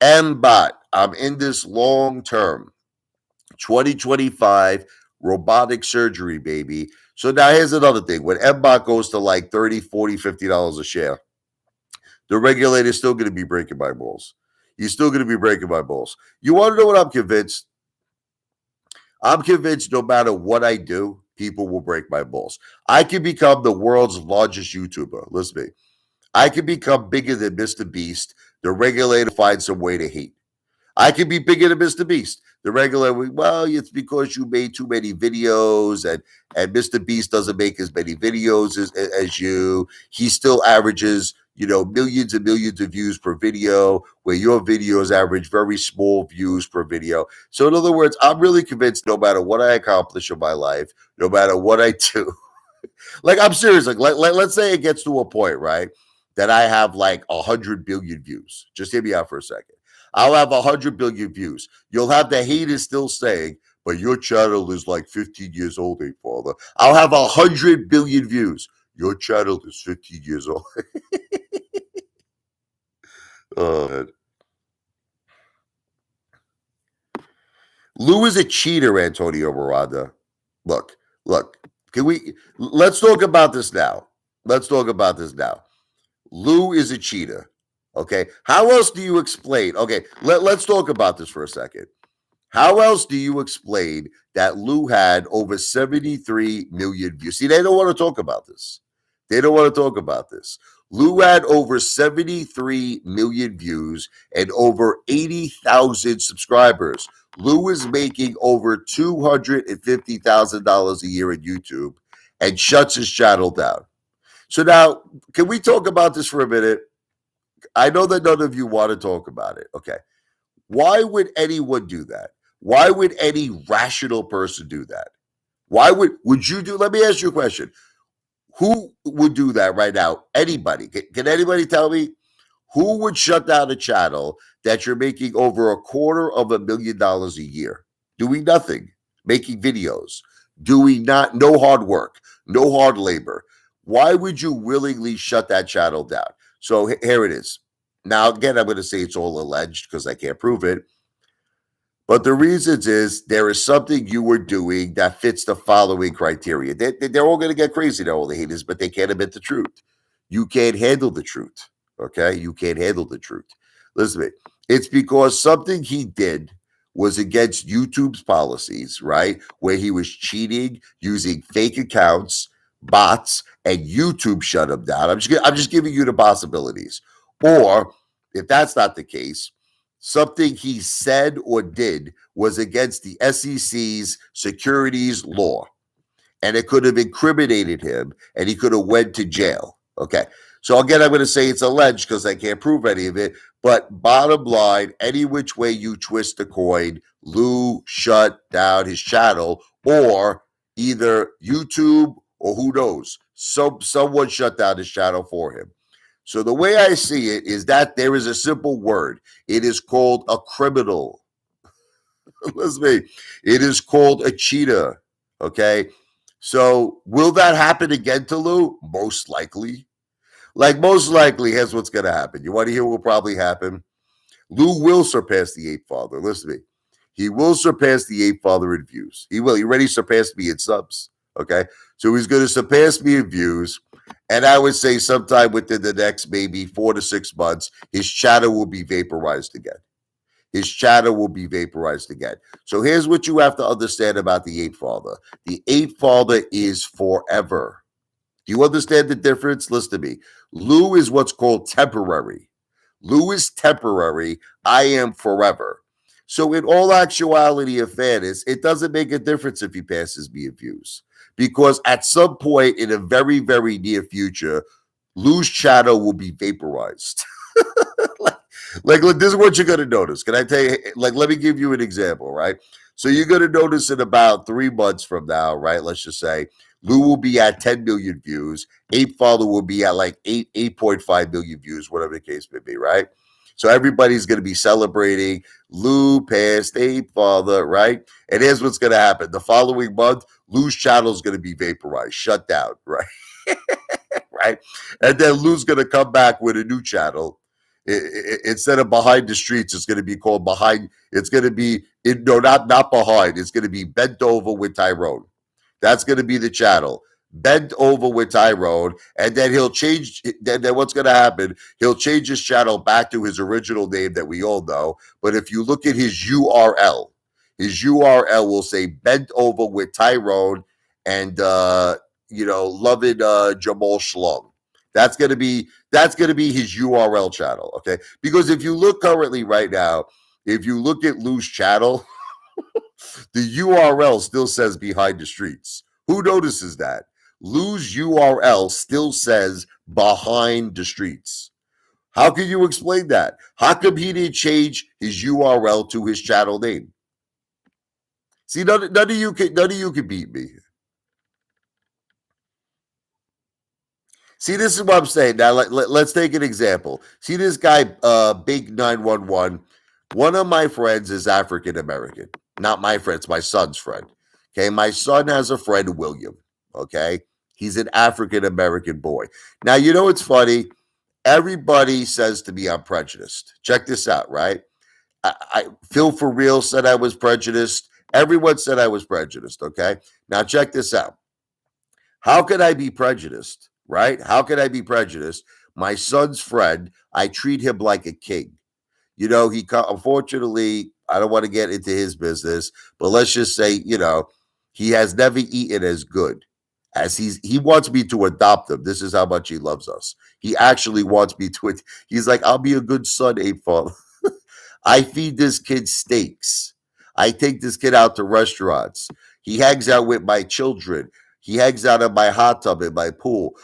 MBOT. I'm in this long term. 2025 robotic surgery, baby. So now here's another thing. When MBOT goes to like $30, $40, $50 a share, the regulator is still going to be breaking my balls. He's still going to be breaking my balls. You want to know what I'm convinced? I'm convinced no matter what I do, people will break my balls. I can become the world's largest YouTuber. Listen to me. I can become bigger than Mr. Beast. The regulator finds some way to hate. I can be bigger than Mr. Beast. The regulator, well, it's because you made too many videos, and Mr. Beast doesn't make as many videos as you. He still averages, millions and millions of views per video, where your videos average very small views per video. So in other words, I'm really convinced no matter what I accomplish in my life, no matter what I do, like I'm serious, like let's say it gets to a point, right, that I have like 100 billion views. Just hear me out for a second. I'll have 100 billion views. You'll have the haters still saying, but your channel is like 15 years old, Apefather. I'll have 100 billion views. Your channel is 15 years old. Oh, man. Lou is a cheater, Antonio Miranda. Look. Let's talk about this now. Lou is a cheater. Okay. How else do you explain? Okay. Let's talk about this for a second. How else do you explain that Lou had over 73 million views? See, they don't want to talk about this. Lou had over 73 million views and over 80,000 subscribers. Lou is making over $250,000 a year at YouTube and shuts his channel down. So now, can we talk about this for a minute? I know that none of you want to talk about it. Okay. Why would anyone do that? Why would any rational person do that? Why would you do? Let me ask you a question. Who would do that right now? Anybody? Can anybody tell me who would shut down a channel that you're making over $250,000 a year, doing nothing, making videos, doing not no hard work, no hard labor? Why would you willingly shut that channel down? So here it is. Now again, I'm going to say it's all alleged because I can't prove it. But the reasons is there is something you were doing that fits the following criteria. They're all going to get crazy, they're all the haters, but they can't admit the truth. You can't handle the truth. Okay? You can't handle the truth. Listen to me. It's because something he did was against YouTube's policies, right? Where he was cheating using fake accounts, bots, and YouTube shut him down. I'm just giving you the possibilities. Or if that's not the case, something he said or did was against the SEC's securities law, and it could have incriminated him, and he could have went to jail. Okay. So again, I'm going to say it's alleged because I can't prove any of it. But bottom line, any which way you twist the coin, Lou shut down his channel, or either YouTube or who knows, someone shut down his channel for him. So the way I see it is that there is a simple word. It is called a criminal. Listen to me. It is called a cheater. Okay. So will that happen again to Lou? Most likely. Like most likely, here's what's going to happen. You want to hear what will probably happen? Lou will surpass the Apefather. Listen to me. He will surpass the Apefather in views. He will. He already surpassed me in subs. Okay. So he's going to surpass me in views. And I would say sometime within the next maybe 4 to 6 months, his channel will be vaporized again. His channel will be vaporized again. So here's what you have to understand about the Apefather. The Apefather is forever. Do you understand the difference? Listen to me. Lou is what's called temporary. Lou is temporary. I am forever. So in all actuality of fairness, it doesn't make a difference if he passes me in views. Because at some point in a very, very near future, Lou's channel will be vaporized. like, look, this is what you're going to notice. Can I tell you? Like, let me give you an example, right? So you're going to notice in about 3 months from now, right? Let's just say Lou will be at 10 million views. Apefather will be at like 8.5 million views, whatever the case may be, right? So everybody's going to be celebrating Lou passed Apefather, right? And here's what's going to happen. The following month, Lou's channel is going to be vaporized, shut down, right? Right? And then Lou's going to come back with a new channel. Instead of Behind the Streets, it's going to be called Behind. It's going to be, not Behind. It's going to be Bent Over with Tyrone. That's going to be the channel. Bent Over with Tyrone. And then he'll change. Then what's going to happen? He'll change his channel back to his original name that we all know. But if you look at his URL will say Bent Over with Tyrone and loving Jamal Shlung. That's gonna be his URL channel, okay? Because if you look currently right now, if you look at Lou's channel, the URL still says Behind the Streets. Who notices that? Lou's URL still says Behind the Streets. How can you explain that? How come he didn't change his URL to his channel name? See, none of you can beat me. See, this is what I'm saying. Now, let's take an example. See this guy, Big 911. One of my friends is African American. Not my friend, it's my son's friend. Okay, my son has a friend, William. Okay, he's an African American boy. Now, you know what's funny? Everybody says to me I'm prejudiced. Check this out, right? Phil for real said I was prejudiced. Everyone said I was prejudiced. Okay, now check this out. How could I be prejudiced? Right? How could I be prejudiced? My son's friend, I treat him like a king. Unfortunately, I don't want to get into his business, but let's just say, he has never eaten as good as he wants me to adopt him. This is how much he loves us. He actually wants me to. He's like, I'll be a good son, Apefather. I feed this kid steaks. I take this kid out to restaurants. He hangs out with my children. He hangs out in my hot tub in my pool.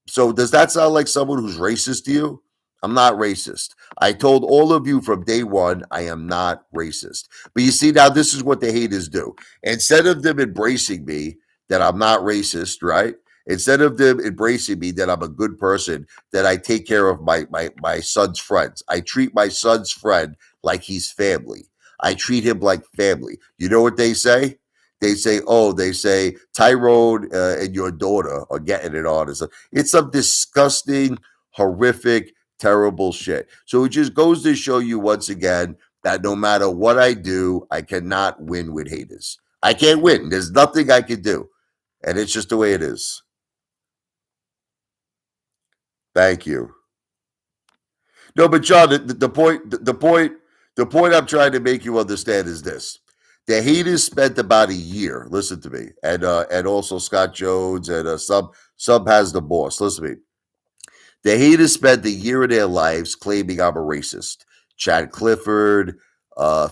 So does that sound like someone who's racist to you? I'm not racist. I told all of you from day one, I am not racist. But you see, now this is what the haters do. Instead of them embracing me that I'm not racist, right? Instead of them embracing me that I'm a good person, that I take care of my son's friends. I treat my son's friend like he's family. I treat him like family. You know what they say? They say, Tyrone and your daughter are getting it on. It's some disgusting, horrific, terrible shit. So it just goes to show you once again that no matter what I do, I cannot win with haters. I can't win. There's nothing I can do. And it's just the way it is. Thank you. No, but John, the point I'm trying to make you understand is this: the haters spent about a year. Listen to me, and also Scott Jones and some has the boss. Listen to me. The haters spent a year of their lives claiming I'm a racist. Chad Clifford,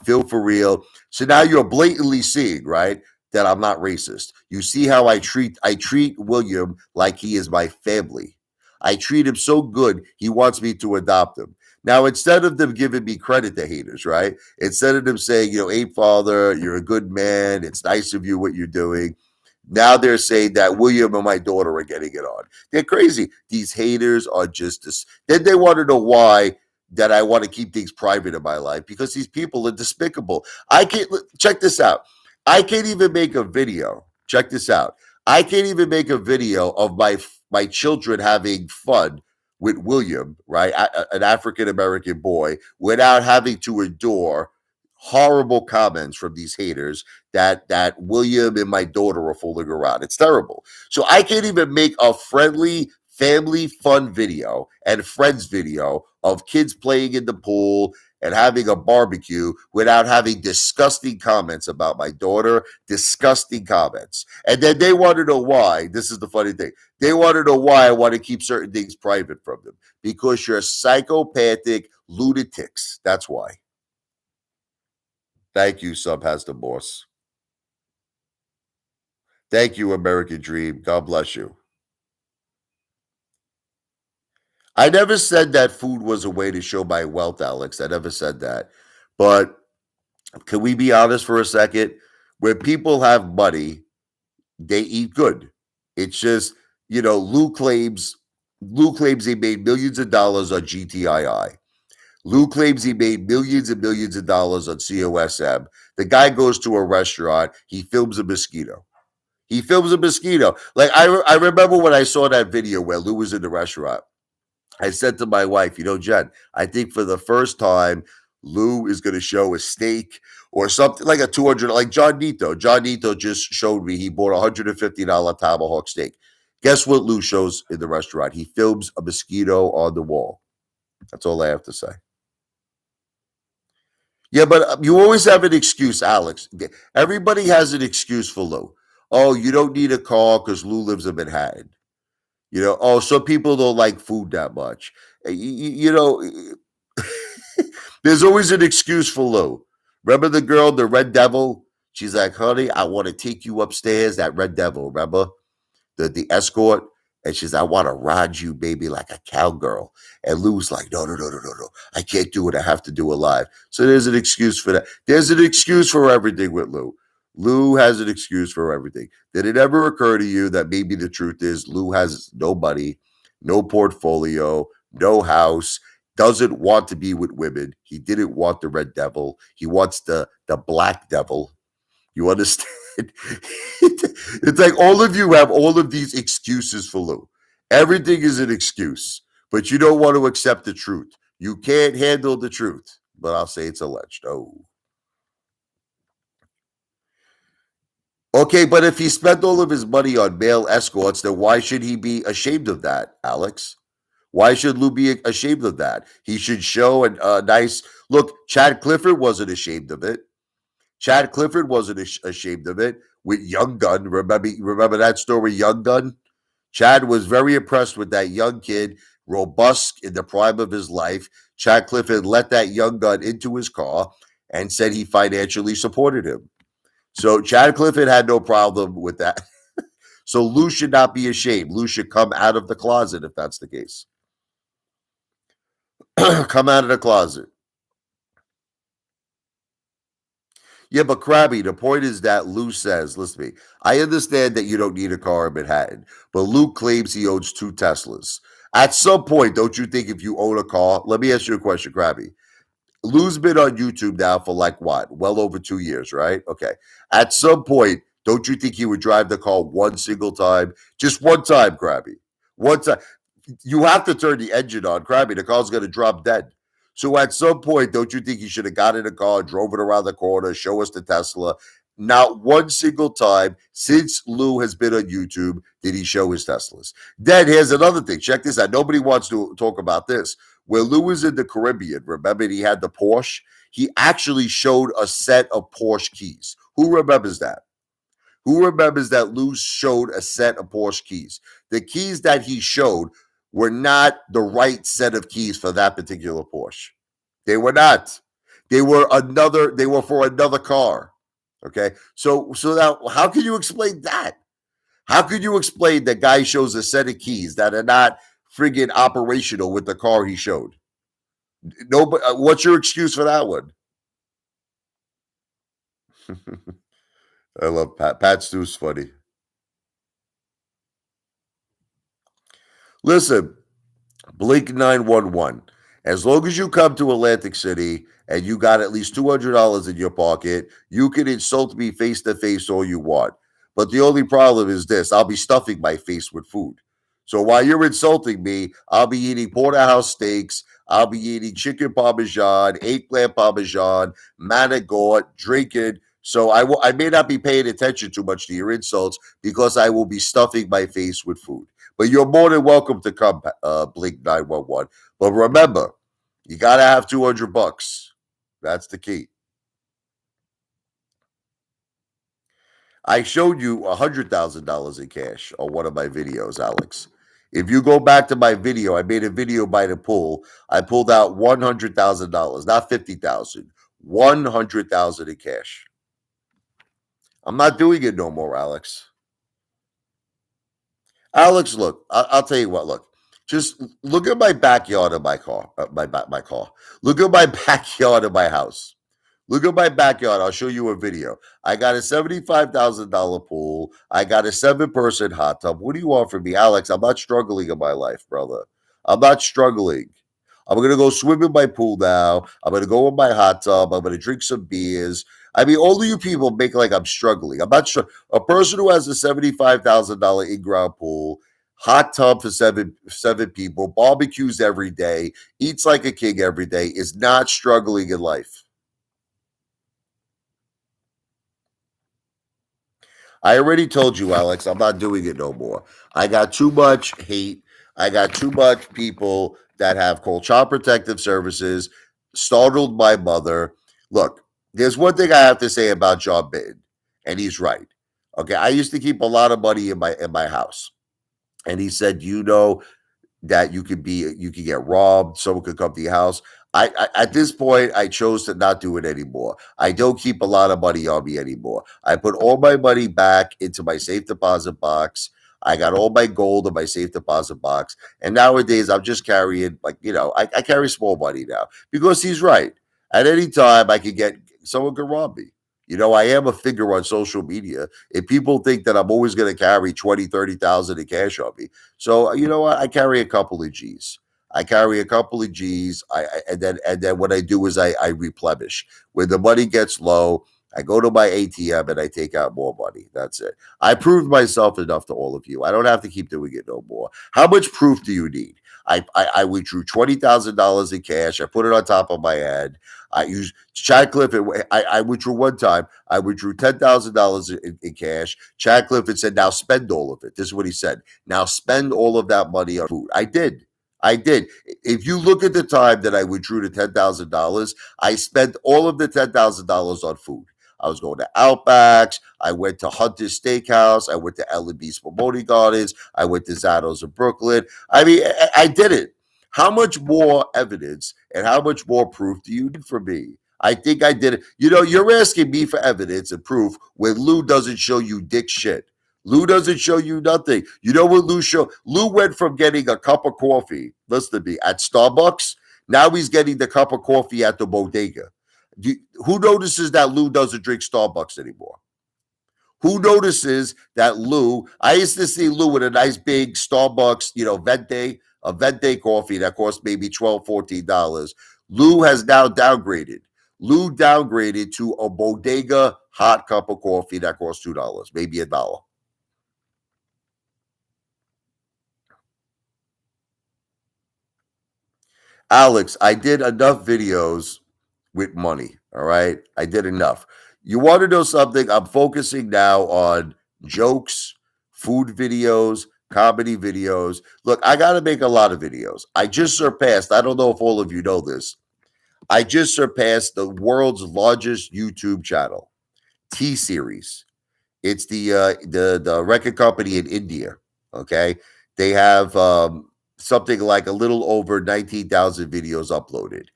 Phil for real. So now you're blatantly seeing, right, that I'm not racist. You see how I treat William like he is my family. I treat him so good, he wants me to adopt him. Now, instead of them giving me credit, the haters, right? Instead of them saying, Apefather, you're a good man. It's nice of you what you're doing. Now they're saying that William and my daughter are getting it on. They're crazy. These haters are just this. Then they want to know why that I want to keep things private in my life because these people are despicable. I can't check this out. I can't even make a video. Check this out. I can't even make a video of my children having fun with William, right? An African American boy, without having to endure horrible comments from these haters that William and my daughter are fooling around. It's terrible. So I can't even make a friendly family fun video and friends video of kids playing in the pool and having a barbecue without having disgusting comments about my daughter, disgusting comments. And then they want to know why. This is the funny thing. They want to know why I want to keep certain things private from them because you're psychopathic lunatics. That's why. Thank you, Sub has the boss. Thank you, American Dream. God bless you. I never said that food was a way to show my wealth, Alex. I never said that. But can we be honest for a second? When people have money, they eat good. It's just, Lou claims he made millions of dollars on GTII. Lou claims he made millions and millions of dollars on COSM. The guy goes to a restaurant, he films a mosquito. He films a mosquito. Like I remember when I saw that video where Lou was in the restaurant. I said to my wife, Jen, I think for the first time, Lou is going to show a steak or something like a 200, like John Nito. John Nito just showed me he bought a $150 tomahawk steak. Guess what Lou shows in the restaurant? He films a mosquito on the wall. That's all I have to say. Yeah, but you always have an excuse, Alex. Everybody has an excuse for Lou. Oh, you don't need a car because Lou lives in Manhattan. Oh, some people don't like food that much. There's always an excuse for Lou. Remember the girl, the Red Devil? She's like, honey, I want to take you upstairs, that Red Devil, remember? The escort. And she's, I want to ride you, baby, like a cowgirl. And Lou's like, no, no, no, no, no, no. I can't do it. I have to do it live. So there's an excuse for that. There's an excuse for everything with Lou. Lou has an excuse for everything. Did it ever occur to you that maybe the truth is Lou has no money, no portfolio, no house, doesn't want to be with women. He didn't want the Red Devil. He wants the Black Devil. You understand? It's like all of you have all of these excuses for Lou. Everything is an excuse, but you don't want to accept the truth. You can't handle the truth, but I'll say it's alleged. Oh. Okay, but if he spent all of his money on male escorts, then why should he be ashamed of that, Alex? Why should Lou be ashamed of that? He should show a nice look. Chad Clifford wasn't ashamed of it. Chad Clifford wasn't ashamed of it with Young Gun. Remember that story, Young Gun? Chad was very impressed with that young kid, robust in the prime of his life. Chad Clifford let that young gun into his car and said he financially supported him. So Chad Clifford had no problem with that. So Lou should not be ashamed. Lou should come out of the closet if that's the case. Come out of the closet. Yeah, but Krabby, the point is that Lou says, listen to me, I understand that you don't need a car in Manhattan, but Lou claims he owns 2 Teslas. At some point, don't you think if you own a car, let me ask you a question, Krabby. Lou's been on YouTube now for like what? Well over 2 years, right? Okay. At some point, don't you think he would drive the car one single time? Just one time, Krabby. One time. You have to turn the engine on, Krabby. The car's going to drop dead. So at some point, don't you think he should have got in a car, drove it around the corner, show us the Tesla? Not one single time since Lou has been on YouTube did he show his Teslas. Then here's another thing. Check this out. Nobody wants to talk about this. When Lou was in the Caribbean, remember he had the Porsche? He actually showed a set of Porsche keys. Who remembers that? Who remembers that Lou showed a set of Porsche keys? The keys that he showed were not the right set of keys for that particular Porsche. They were not. They were for another car. Okay. So now how can you explain that? How could you explain that guy shows a set of keys that are not friggin' operational with the car he showed? No, but what's your excuse for that one? I love Pat. Pat Stew's funny. Listen, Blink 911. As long as you come to Atlantic City and you got at least $200 in your pocket, you can insult me face to face all you want. But the only problem is this: I'll be stuffing my face with food. So while you're insulting me, I'll be eating porterhouse steaks. I'll be eating chicken parmesan, eggplant parmesan, manigort, drinking. So I may not be paying attention too much to your insults because I will be stuffing my face with food. But you're more than welcome to come, Blink 911. But remember, you got to have $200. That's the key. I showed you $100,000 in cash on one of my videos, Alex. If you go back to my video, I made a video by the pool. I pulled out $100,000, not 50,000, 100,000 in cash. I'm not doing it no more, Alex. Alex, look, I'll tell you what. Look, just look at my backyard of my car. My car. Look at my backyard of my house. Look at my backyard. I'll show you a video. I got a $75,000 pool. I got a 7-person hot tub. What do you want from me, Alex? I'm not struggling in my life, brother. I'm not struggling. I'm gonna go swim in my pool now. I'm gonna go in my hot tub. I'm gonna drink some beers. I mean, all of you people make like I'm struggling. I'm not sure. A person who has a $75,000 in-ground pool, hot tub for seven people, barbecues every day, eats like a king every day, is not struggling in life. I already told you, Alex, I'm not doing it no more. I got too much hate. I got too much people that have called Child Protective Services, startled my mother. Look, there's one thing I have to say about John Bitten, and he's right. Okay, I used to keep a lot of money in my house. And he said, that you could get robbed, someone could come to your house. I at this point I chose to not do it anymore. I don't keep a lot of money on me anymore. I put all my money back into my safe deposit box. I got all my gold in my safe deposit box. And nowadays I'm just carrying I carry small money now because he's right. At any time I could get someone could rob me. I am a figure on social media. If people think that I'm always going to carry 20, 30,000 in cash on me. So you know what? I carry a couple of G's. I carry a couple of G's. And then what I do is I replenish. When the money gets low, I go to my ATM and I take out more money. That's it. I proved myself enough to all of you. I don't have to keep doing it no more. How much proof do you need? I withdrew $20,000 in cash. I put it on top of my head. I used Chad Cliff. I withdrew one time. I withdrew $10,000 in cash. Chad Cliff said, "Now spend all of it." This is what he said. Now spend all of that money on food. I did. I did. If you look at the time that I withdrew the $10,000, I spent all of the $10,000 on food. I was going to Outbacks. I went to Hunter's Steakhouse. I went to L&B's Pomoni Gardens. I went to Zano's in Brooklyn. I mean, I did it. How much more evidence and how much more proof do you need from me? I think I did it. You're asking me for evidence and proof when Lou doesn't show you dick shit. Lou doesn't show you nothing. You know what Lou show? Lou went from getting a cup of coffee, listen to me, at Starbucks. Now he's getting the cup of coffee at the bodega. Who notices that Lou doesn't drink Starbucks anymore? Who notices that Lou? I used to see Lou with a nice big Starbucks, a Vente coffee that cost maybe $12, $14. Lou has now downgraded. Lou downgraded to a bodega hot cup of coffee that costs $2, maybe $1. Alex, I did enough videos with money. All right. I did enough. You want to know something? I'm focusing now on jokes, food videos, comedy videos. Look, I got to make a lot of videos. I just surpassed, I don't know if all of you know this, I just surpassed the world's largest YouTube channel, T Series. It's the record company in India. Okay, they have something like a little over 19,000 videos uploaded.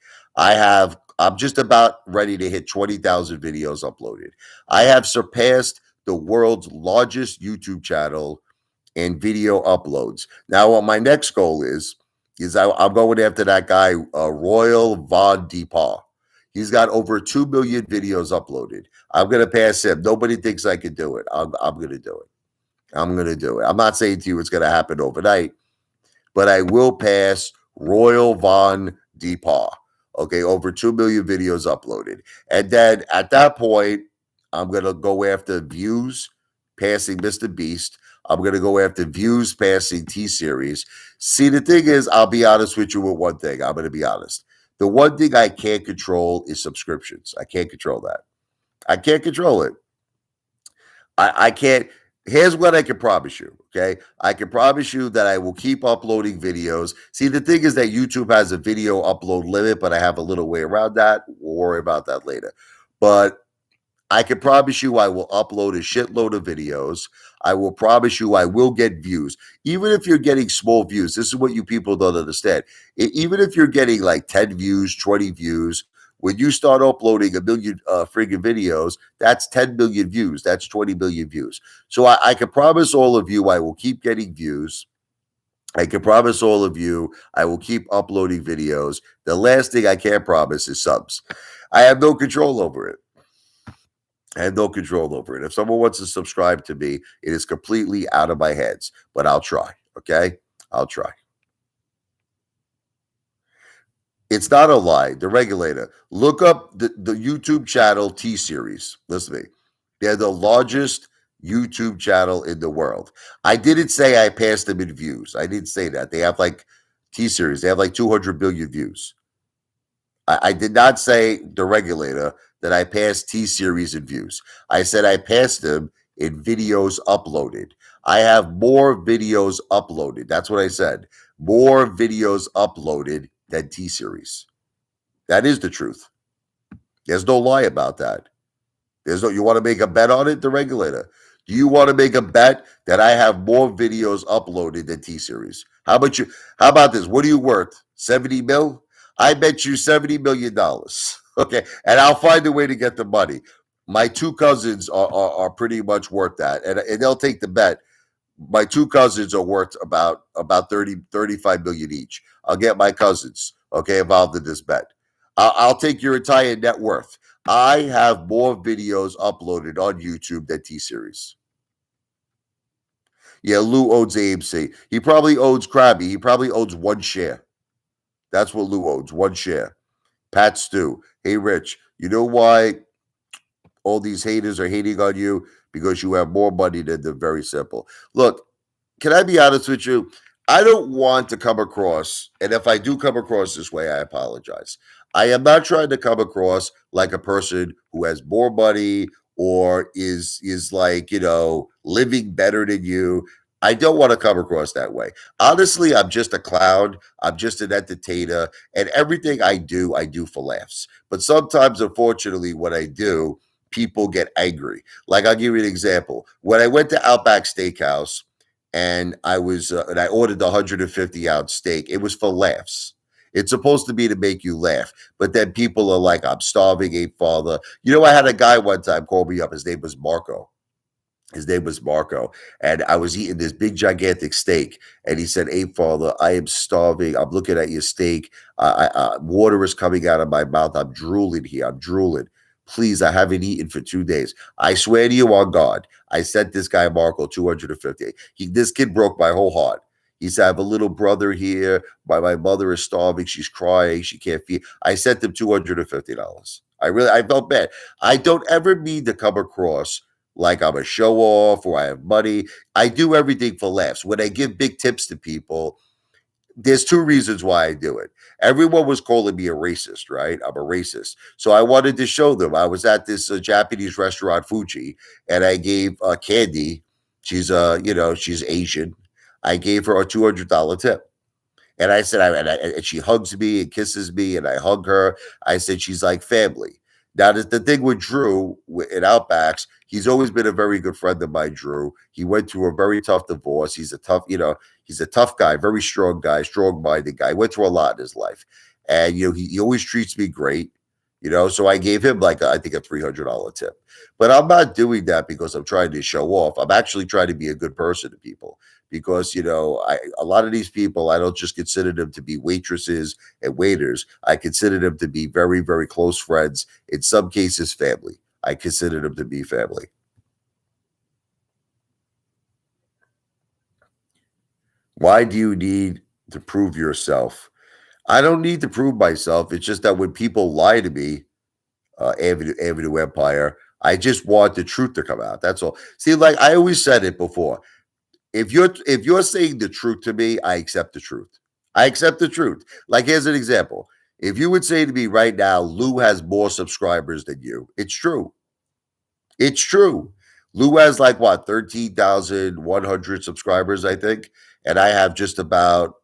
I'm just about ready to hit 20,000 videos uploaded. I have surpassed the world's largest YouTube channel and video uploads. Now, what my next goal is I'm going after that guy, Royal Von Deepaw. He's got over 2 million videos uploaded. I'm going to pass him. Nobody thinks I can do it. I'm going to do it. I'm going to do it. I'm not saying to you it's going to happen overnight, but I will pass Royal Von Deepaw. Okay, over 2 million videos uploaded. And then at that point, I'm going to go after views passing Mr. Beast. I'm going to go after views passing T Series. See, the thing is, I'll be honest with you with one thing. I'm going to be honest. The one thing I can't control is subscriptions. I can't control that. I can't control it. I can't. Here's what I can promise you. Okay. I can promise you that I will keep uploading videos. See, the thing is that YouTube has a video upload limit, but I have a little way around that. We'll worry about that later. But I can promise you I will upload a shitload of videos. I will promise you I will get views. Even if you're getting small views, this is what you people don't understand. Even if you're getting like 10 views, 20 views, when you start uploading a million friggin' videos, that's 10 million views. That's 20 million views. So I can promise all of you I will keep getting views. I can promise all of you I will keep uploading videos. The last thing I can't promise is subs. I have no control over it. I have no control over it. If someone wants to subscribe to me, it is completely out of my hands, but I'll try. Okay. I'll try. It's not a lie. The regulator. Look up the YouTube channel T Series. Listen to me. They're the largest YouTube channel in the world. I didn't say I passed them in views. I didn't say that. They have like T Series. They have like 200 billion views. I did not say the regulator that I passed T Series in views. I said I passed them in videos uploaded. I have more videos uploaded. That's what I said. More videos uploaded than T Series. That is the truth. There's no lie about that. You want to make a bet on it? The regulator. Do you want to make a bet that I have more videos uploaded than T Series? How about you? How about this? What are you worth? 70 mil? I bet you $70 million. Okay. And I'll find a way to get the money. My two cousins are pretty much worth that. And they'll take the bet. My two cousins are worth about 35 million each. I'll get my cousins, okay, involved in this bet. I'll take your entire net worth. I have more videos uploaded on YouTube than T Series. Yeah, Lou owns AMC. He probably owns Krabby. He probably owns one share. That's what Lou owns, one share. Pat Stew. Hey, Rich, you know why all these haters are hating on you? Because you have more money than them. Very simple. Look, can I be honest with you? I don't want to come across, and if I do come across this way, I apologize. I am not trying to come across like a person who has more money or is like, living better than you. I don't want to come across that way. Honestly, I'm just a clown. I'm just an entertainer, and everything I do for laughs. But sometimes, unfortunately, what I do, people get angry. Like, I'll give you an example. When I went to Outback Steakhouse, and I ordered the 150-ounce steak. It was for laughs. It's supposed to be to make you laugh, but then people are like, "I'm starving, Apefather." I had a guy one time call me up. His name was Marco. His name was Marco, and I was eating this big gigantic steak, and he said, "Hey, Father, I am starving. I'm looking at your steak. Water is coming out of my mouth. I'm drooling here. I'm drooling. Please, I haven't eaten for 2 days. I swear to you on God, I sent this guy Marco 250. This kid broke my whole heart. He said, I have a little brother here. My mother is starving. She's crying. She can't feed. I sent him $250. I felt bad. I don't ever mean to come across like I'm a show off or I have money. I do everything for laughs. When I give big tips to people, there's two reasons why I do it. Everyone was calling me a racist, right? I'm a racist. So I wanted to show them. I was at this Japanese restaurant, Fuji, and I gave Candy, she's Asian. I gave her a $200 tip. And I said, and she hugs me and kisses me, and I hug her. I said, she's like family. Now, the thing with Drew in Outbacks, he's always been a very good friend of mine, Drew. He went through a very tough divorce. He's a tough guy, very strong guy, strong-minded guy. Went through a lot in his life. And, he always treats me great, so I gave him I think a $300 tip. But I'm not doing that because I'm trying to show off. I'm actually trying to be a good person to people because a lot of these people, I don't just consider them to be waitresses and waiters. I consider them to be very, very close friends, in some cases family. I consider them to be family. Why do you need to prove yourself? I don't need to prove myself. It's just that when people lie to me, Avenue Empire, I just want the truth to come out. That's all. See, like I always said it before, if you're saying the truth to me, I accept the truth. I accept the truth. Like here's an example. If you would say to me right now, Lou has more subscribers than you, it's true. It's true. Lou has like what 13,100 subscribers, I think, and I have just about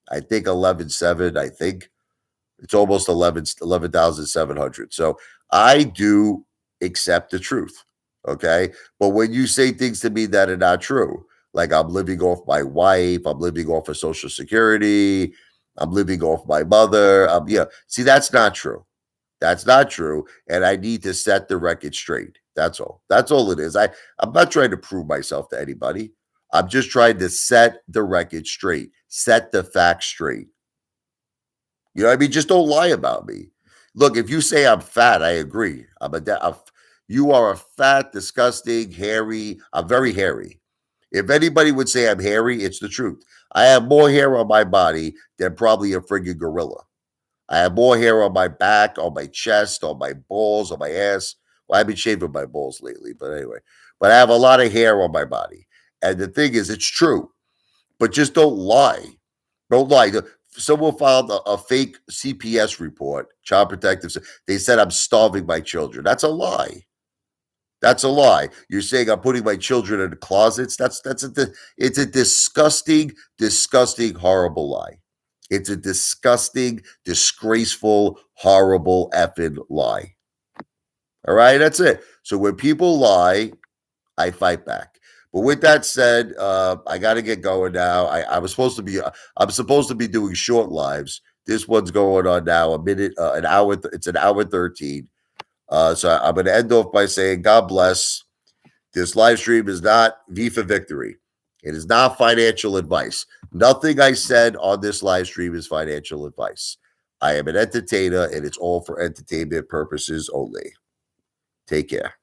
I think 11,700. I think it's almost 11,700. So I do accept the truth. Okay. But when you say things to me that are not true, like I'm living off my wife, I'm living off of Social Security, I'm living off my mother. See, that's not true. That's not true. And I need to set the record straight. That's all. That's all it is. I'm not trying to prove myself to anybody. I'm just trying to set the record straight, set the facts straight. You know what I mean? Just don't lie about me. Look, if you say I'm fat, I agree. You are a fat, disgusting, hairy. I'm very hairy. If anybody would say I'm hairy, it's the truth. I have more hair on my body than probably a friggin' gorilla. I have more hair on my back, on my chest, on my balls, on my ass. Well, I've been shaving my balls lately, but anyway. But I have a lot of hair on my body. And the thing is, it's true. But just don't lie. Don't lie. Someone filed a fake CPS report, Child Protective. They said I'm starving my children. That's a lie. That's a lie. You're saying I'm putting my children in the closets. It's a disgusting, disgusting, horrible lie. It's a disgusting, disgraceful, horrible effing lie. All right, that's it. So when people lie, I fight back. But with that said, I got to get going now. I'm supposed to be doing short lives. This one's going on now, a minute, an hour. It's an hour 13. So I'm going to end off by saying, God bless. This live stream is not V for victory. It is not financial advice. Nothing I said on this live stream is financial advice. I am an entertainer, and it's all for entertainment purposes only. Take care.